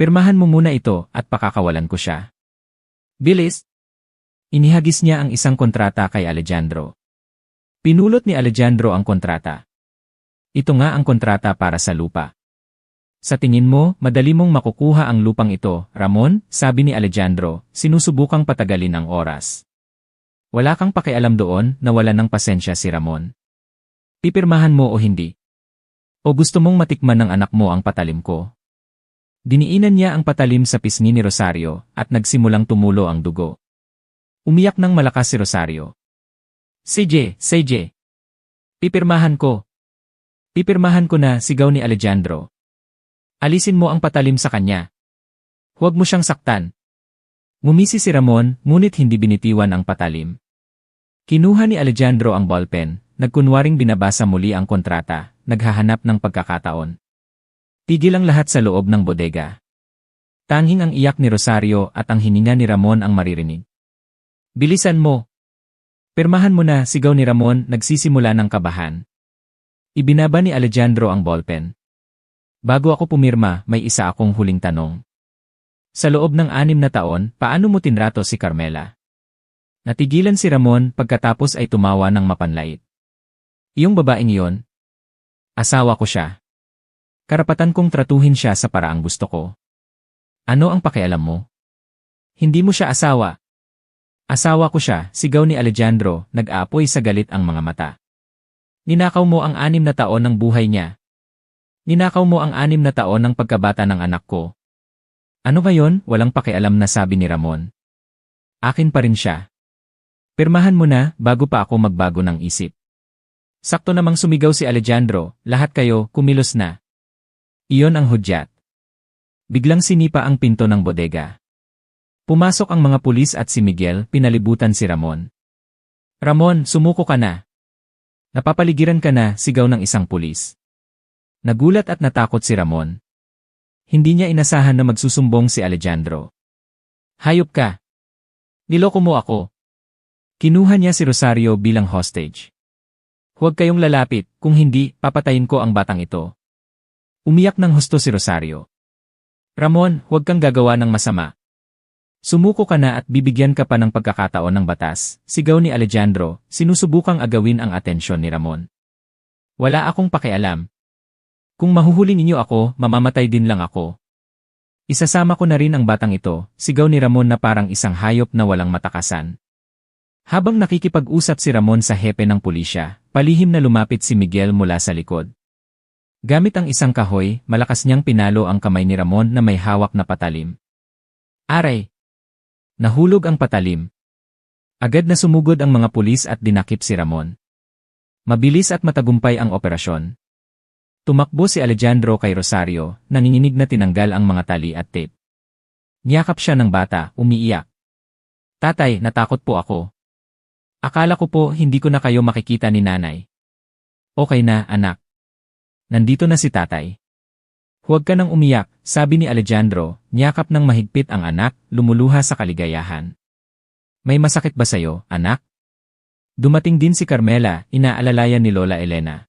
Speaker 1: Pirmahan mo muna ito at pakakawalan ko siya. Bilis! Inihagis niya ang isang kontrata kay Alejandro. Pinulot ni Alejandro ang kontrata. Ito nga ang kontrata para sa lupa. Sa tingin mo, madali mong makukuha ang lupang ito, Ramon, sabi ni Alejandro, sinusubukang patagalin ang oras. Wala kang pakialam doon, nawalan ng pasensya si Ramon. Pipirmahan mo o hindi? O gusto mong matikman ng anak mo ang patalim ko? Diniinan niya ang patalim sa pisngi ni Rosario at nagsimulang tumulo ang dugo. Umiyak ng malakas si Rosario. CJ. Pipirmahan ko. Pipirmahan ko na, sigaw ni Alejandro. Alisin mo ang patalim sa kanya. Huwag mo siyang saktan. Ngumisi si Ramon, ngunit hindi binitiwan ang patalim. Kinuha ni Alejandro ang ballpen, nagkunwaring binabasa muli ang kontrata, naghahanap ng pagkakataon. Tigil ang lahat sa loob ng bodega. Tanging ang iyak ni Rosario at ang hininga ni Ramon ang maririnig. Bilisan mo! Pirmahan mo na, sigaw ni Ramon, nagsisimula ng kabahan. Ibinaba ni Alejandro ang ballpen. Bago ako pumirma, may isa akong huling tanong. Sa loob ng 6 na taon, paano mo tinrato si Carmela? Natigilan si Ramon pagkatapos ay tumawa ng mapanlait. Iyong babaeng iyon? Asawa ko siya. Karapatan kong tratuhin siya sa paraang gusto ko. Ano ang pakialam mo? Hindi mo siya asawa. Asawa ko siya, sigaw ni Alejandro, nag-aapoy sa galit ang mga mata. Ninakaw mo ang 6 na taon ng buhay niya. Ninakaw mo ang 6 na taon ng pagkabata ng anak ko. Ano ngayon? Walang pakialam na sabi ni Ramon. Akin pa rin siya. Pirmahan mo na, bago pa ako magbago ng isip. Sakto namang sumigaw si Alejandro, lahat kayo, kumilos na. Iyon ang hudyat. Biglang sinipa ang pinto ng bodega. Pumasok ang mga pulis at si Miguel, pinalibutan si Ramon. Ramon, sumuko ka na. Napapaligiran ka na, sigaw ng isang pulis. Nagulat at natakot si Ramon. Hindi niya inasahan na magsusumbong si Alejandro. Hayop ka. Niloko mo ako. Kinuha niya si Rosario bilang hostage. Huwag kayong lalapit, kung hindi, papatayin ko ang batang ito. Umiyak ng husto si Rosario. Ramon, huwag kang gagawa ng masama. Sumuko ka na at bibigyan ka pa ng pagkakataon ng batas, sigaw ni Alejandro, sinusubukang agawin ang atensyon ni Ramon. Wala akong pakialam. Kung mahuhuli ninyo ako, mamamatay din lang ako. Isasama ko na rin ang batang ito, sigaw ni Ramon na parang isang hayop na walang matakasan. Habang nakikipag-usap si Ramon sa hepe ng pulisya, palihim na lumapit si Miguel mula sa likod. Gamit ang isang kahoy, malakas niyang pinalo ang kamay ni Ramon na may hawak na patalim. Aray! Nahulog ang patalim. Agad na sumugod ang mga pulis at dinakip si Ramon. Mabilis at matagumpay ang operasyon. Tumakbo si Alejandro kay Rosario, nanginginig na tinanggal ang mga tali at tape. Niyakap siya ng bata, umiiyak. Tatay, natakot po ako. Akala ko po hindi ko na kayo makikita ni nanay. Okay na, anak. Nandito na si tatay. Huwag ka nang umiyak, sabi ni Alejandro, niyakap ng mahigpit ang anak, lumuluha sa kaligayahan. May masakit ba sayo, anak? Dumating din si Carmela, inaalalayan ni Lola Elena.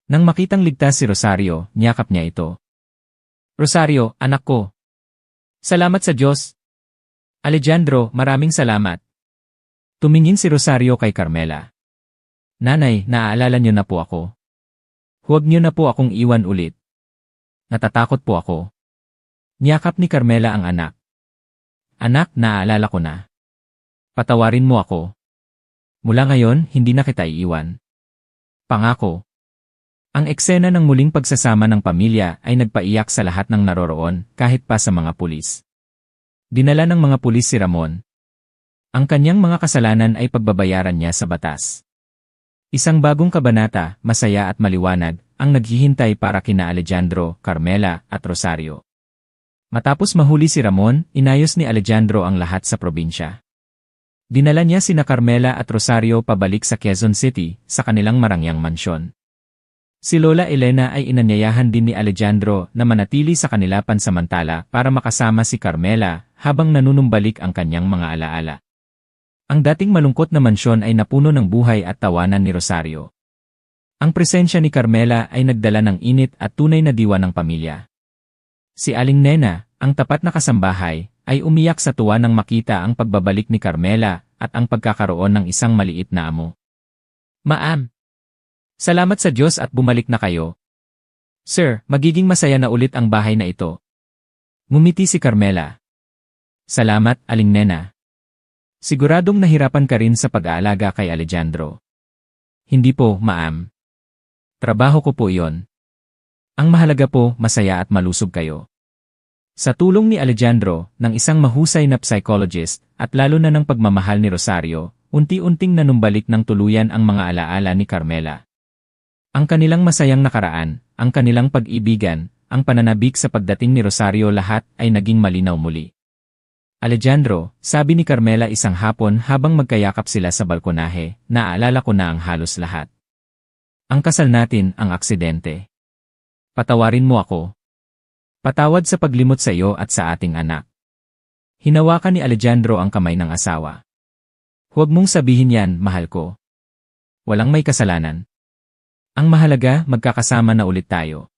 Speaker 1: Nang makitang ligtas si Rosario, niyakap niya ito. Rosario, anak ko. Salamat sa Diyos. Alejandro, maraming salamat. Tumingin si Rosario kay Carmela. Nanay, naaalala niyo na po ako. Huwag niyo na po akong iwan ulit. Natatakot po ako. Niyakap ni Carmela ang anak. Anak, naaalala ko na. Patawarin mo ako. Mula ngayon, hindi na kita iiwan. Pangako. Ang eksena ng muling pagsasama ng pamilya ay nagpaiyak sa lahat ng naroroon, kahit pa sa mga pulis. Dinala ng mga pulis si Ramon. Ang kanyang mga kasalanan ay pagbabayaran niya sa batas. Isang bagong kabanata, masaya at maliwanag, ang naghihintay para kina Alejandro, Carmela, at Rosario. Matapos mahuli si Ramon, inayos ni Alejandro ang lahat sa probinsya. Dinala niya sina Carmela at Rosario pabalik sa Quezon City, sa kanilang marangyang mansyon. Si Lola Elena ay inanyayahan din ni Alejandro na manatili sa kanila pansamantala para makasama si Carmela habang nanunumbalik ang kanyang mga alaala. Ang dating malungkot na mansyon ay napuno ng buhay at tawanan ni Rosario. Ang presensya ni Carmela ay nagdala ng init at tunay na diwa ng pamilya. Si Aling Nena, ang tapat na kasambahay, ay umiyak sa tuwa nang makita ang pagbabalik ni Carmela at ang pagkakaroon ng isang maliit na amo. Ma'am! Salamat sa Diyos at bumalik na kayo. Sir, magiging masaya na ulit ang bahay na ito. Ngumiti si Carmela. Salamat, Aling Nena. Siguradong nahirapan ka rin sa pag-aalaga kay Alejandro. Hindi po, ma'am. Trabaho ko po iyon. Ang mahalaga po, masaya at malusog kayo. Sa tulong ni Alejandro, ng isang mahusay na psychologist, at lalo na ng pagmamahal ni Rosario, unti-unting nanumbalik ng tuluyan ang mga alaala ni Carmela. Ang kanilang masayang nakaraan, ang kanilang pag-ibigan, ang pananabik sa pagdating ni Rosario lahat ay naging malinaw muli. Alejandro, sabi ni Carmela isang hapon habang magkayakap sila sa balkonahe, naalala ko na ang halos lahat. Ang kasal natin, ang aksidente. Patawarin mo ako. Patawad sa paglimot sa iyo at sa ating anak. Hinawakan ni Alejandro ang kamay ng asawa. Huwag mong sabihin yan, mahal ko. Walang may kasalanan. Ang mahalaga, magkakasama na ulit tayo.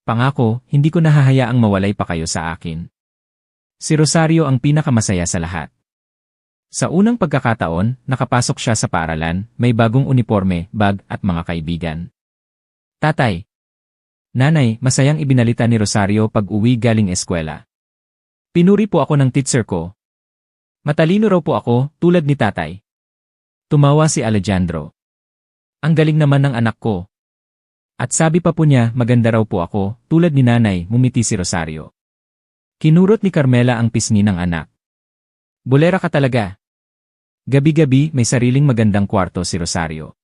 Speaker 1: Pangako, hindi ko nahahayaang mawalay pa kayo sa akin. Si Rosario ang pinakamasaya sa lahat. Sa unang pagkakataon, nakapasok siya sa paaralan, may bagong uniforme, bag at mga kaibigan. Tatay. Nanay, masayang ibinalita ni Rosario pag uwi galing eskwela. Pinuri po ako ng teacher ko. Matalino raw po ako, tulad ni tatay. Tumawa si Alejandro. Ang galing naman ng anak ko. At sabi pa po niya, maganda raw po ako, tulad ni nanay, ngumiti si Rosario. Kinurot ni Carmela ang pisngi ng anak. Bolera ka talaga. Gabi-gabi may sariling magandang kwarto si Rosario.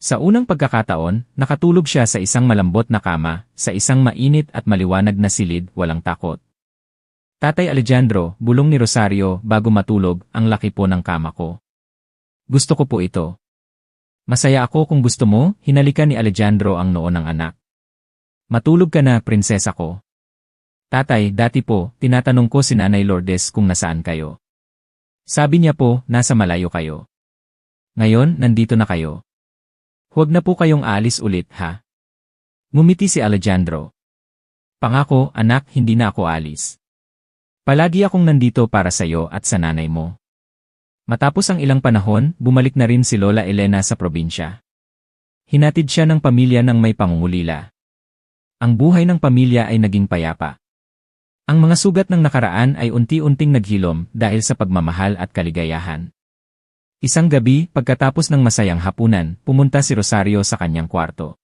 Speaker 1: Sa unang pagkakataon, nakatulog siya sa isang malambot na kama, sa isang mainit at maliwanag na silid, walang takot. Tatay Alejandro, bulong ni Rosario bago matulog, ang laki po ng kama ko. Gusto ko po ito. Masaya ako kung gusto mo, hinalikan ni Alejandro ang noo ng anak. Matulog ka na, prinsesa ko. Tatay, dati po, tinatanong ko si Nanay Lourdes kung nasaan kayo. Sabi niya po, nasa malayo kayo. Ngayon, nandito na kayo. Huwag na po kayong aalis ulit, ha? Ngumiti si Alejandro. Pangako, anak, hindi na ako alis. Palagi akong nandito para sa iyo at sa nanay mo. Matapos ang ilang panahon, bumalik na rin si Lola Elena sa probinsya. Hinatid siya ng pamilya ng may pangungulila. Ang buhay ng pamilya ay naging payapa. Ang mga sugat ng nakaraan ay unti-unting naghilom dahil sa pagmamahal at kaligayahan. Isang gabi, pagkatapos ng masayang hapunan, pumunta si Rosario sa kanyang kwarto.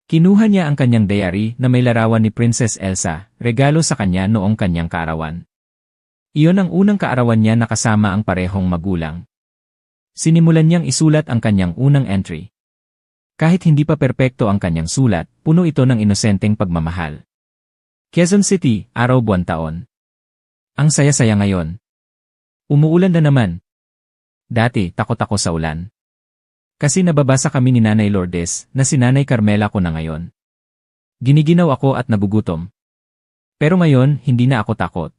Speaker 1: Kinuha niya ang kanyang diary na may larawan ni Princess Elsa, regalo sa kanya noong kanyang kaarawan. Iyon ang unang kaarawan niya na kasama ang parehong magulang. Sinimulan niyang isulat ang kanyang unang entry. Kahit hindi pa perpekto ang kanyang sulat, puno ito ng inosenteng pagmamahal. Quezon City, araw buwan taon. Ang saya-saya ngayon. Umuulan na naman. Dati, takot ako sa ulan. Kasi nababasa kami ni Nanay Lourdes na si Nanay Carmela ko na ngayon. Giniginaw ako at nagugutom. Pero ngayon, hindi na ako takot.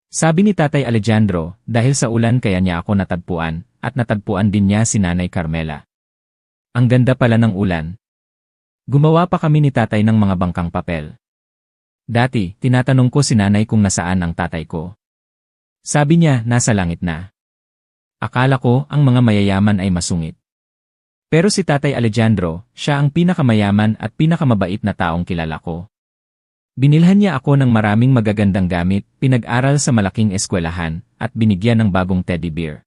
Speaker 1: Sabi ni Tatay Alejandro, dahil sa ulan kaya niya ako natagpuan, at natagpuan din niya si Nanay Carmela. Ang ganda pala ng ulan. Gumawa pa kami ni Tatay ng mga bangkang papel. Dati, tinatanong ko si Nanay kung nasaan ang tatay ko. Sabi niya, nasa langit na. Akala ko, ang mga mayayaman ay masungit. Pero si Tatay Alejandro, siya ang pinakamayaman at pinakamabait na taong kilala ko. Binilhan niya ako ng maraming magagandang gamit, pinag-aral sa malaking eskwelahan, at binigyan ng bagong teddy bear.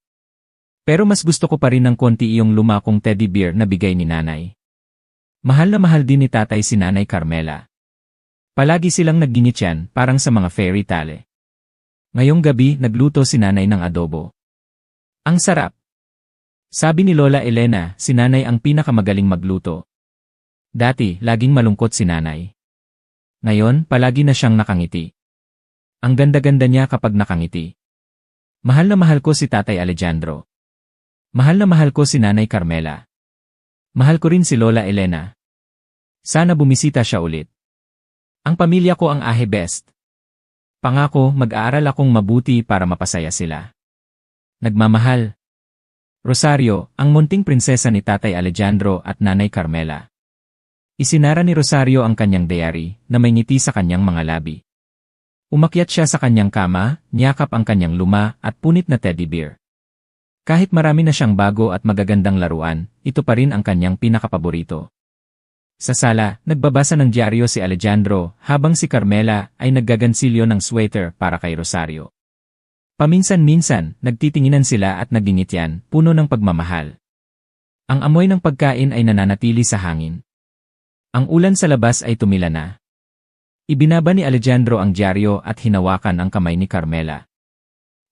Speaker 1: Pero mas gusto ko pa rin ng konti iyong lumakong teddy bear na bigay ni Nanay. Mahal na mahal din ni Tatay si Nanay Carmela. Palagi silang nagginityan, parang sa mga fairy tale. Ngayong gabi, nagluto si Nanay ng adobo. Ang sarap! Sabi ni Lola Elena, si Nanay ang pinakamagaling magluto. Dati, laging malungkot si Nanay. Ngayon, palagi na siyang nakangiti. Ang ganda-ganda niya kapag nakangiti. Mahal na mahal ko si Tatay Alejandro. Mahal na mahal ko si Nanay Carmela. Mahal ko rin si Lola Elena. Sana bumisita siya ulit. Ang pamilya ko ang best. Pangako, mag-aaral akong mabuti para mapasaya sila. Nagmamahal. Rosario, ang munting prinsesa ni Tatay Alejandro at Nanay Carmela. Isinara ni Rosario ang kanyang diary na may ngiti sa kanyang mga labi. Umakyat siya sa kanyang kama, niyakap ang kanyang luma at punit na teddy bear. Kahit marami na siyang bago at magagandang laruan, ito pa rin ang kanyang pinakapaborito. Sa sala, nagbabasa ng dyaryo si Alejandro habang si Carmela ay naggagansilyo ng sweater para kay Rosario. Paminsan-minsan, nagtitinginan sila at nagingityan, puno ng pagmamahal. Ang amoy ng pagkain ay nananatili sa hangin. Ang ulan sa labas ay tumila na. Ibinaba ni Alejandro ang dyaryo at hinawakan ang kamay ni Carmela.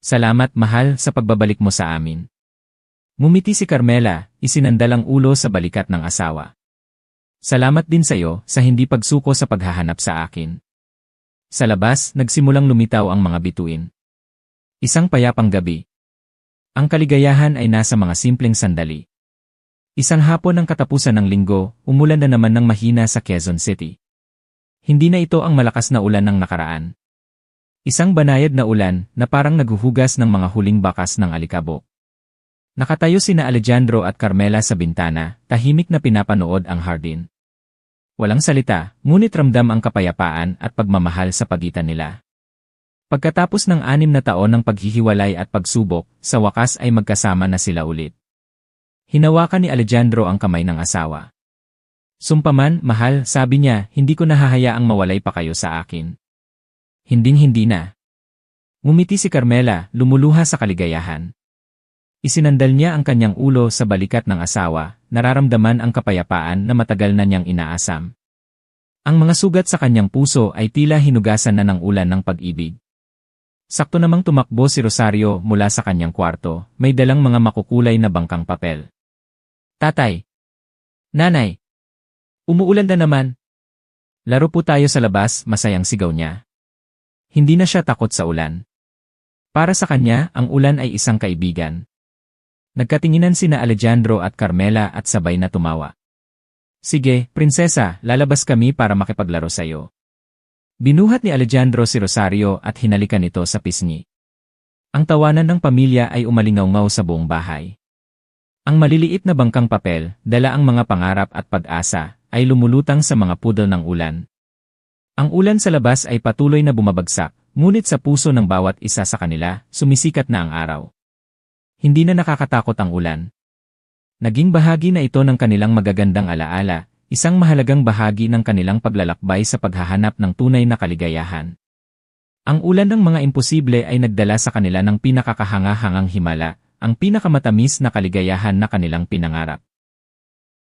Speaker 1: Salamat, mahal, sa pagbabalik mo sa amin. Ngumiti si Carmela, isinandal ang ulo sa balikat ng asawa. Salamat din sa iyo sa hindi pagsuko sa paghahanap sa akin. Sa labas, nagsimulang lumitaw ang mga bituin. Isang payapang gabi. Ang kaligayahan ay nasa mga simpleng sandali. Isang hapon ng katapusan ng linggo, umulan na naman ng mahina sa Quezon City. Hindi na ito ang malakas na ulan ng nakaraan. Isang banayad na ulan na parang naghuhugas ng mga huling bakas ng alikabok. Nakatayo sina Alejandro at Carmela sa bintana, tahimik na pinapanood ang hardin. Walang salita, ngunit ramdam ang kapayapaan at pagmamahal sa pagitan nila. Pagkatapos ng 6 na taon ng paghihiwalay at pagsubok, sa wakas ay magkasama na sila ulit. Hinawakan ni Alejandro ang kamay ng asawa. Sumpaman, mahal, sabi niya, hindi ko nahahayaang mawalay pa kayo sa akin. Hinding-hindi na. Ngumiti si Carmela, lumuluha sa kaligayahan. Isinandal niya ang kanyang ulo sa balikat ng asawa, nararamdaman ang kapayapaan na matagal na niyang inaasam. Ang mga sugat sa kanyang puso ay tila hinugasan na ng ulan ng pag-ibig. Sakto namang tumakbo si Rosario mula sa kanyang kwarto, may dalang mga makukulay na bangkang papel. Tatay! Nanay! Umuulan na naman! Laro po tayo sa labas, masayang sigaw niya. Hindi na siya takot sa ulan. Para sa kanya, ang ulan ay isang kaibigan. Nagkatinginan sina Alejandro at Carmela at sabay na tumawa. Sige, prinsesa, lalabas kami para makipaglaro sa'yo. Binuhat ni Alejandro si Rosario at hinalikan ito sa pisngi. Ang tawanan ng pamilya ay umalingaw-ngaw sa buong bahay. Ang maliliit na bangkang papel, dala ang mga pangarap at pag-asa, ay lumulutang sa mga pudol ng ulan. Ang ulan sa labas ay patuloy na bumabagsak, ngunit sa puso ng bawat isa sa kanila, sumisikat na ang araw. Hindi na nakakatakot ang ulan. Naging bahagi na ito ng kanilang magagandang alaala, isang mahalagang bahagi ng kanilang paglalakbay sa paghahanap ng tunay na kaligayahan. Ang ulan ng mga imposible ay nagdala sa kanila ng pinakakahanga-hangang himala, ang pinakamatamis na kaligayahan na kanilang pinangarap.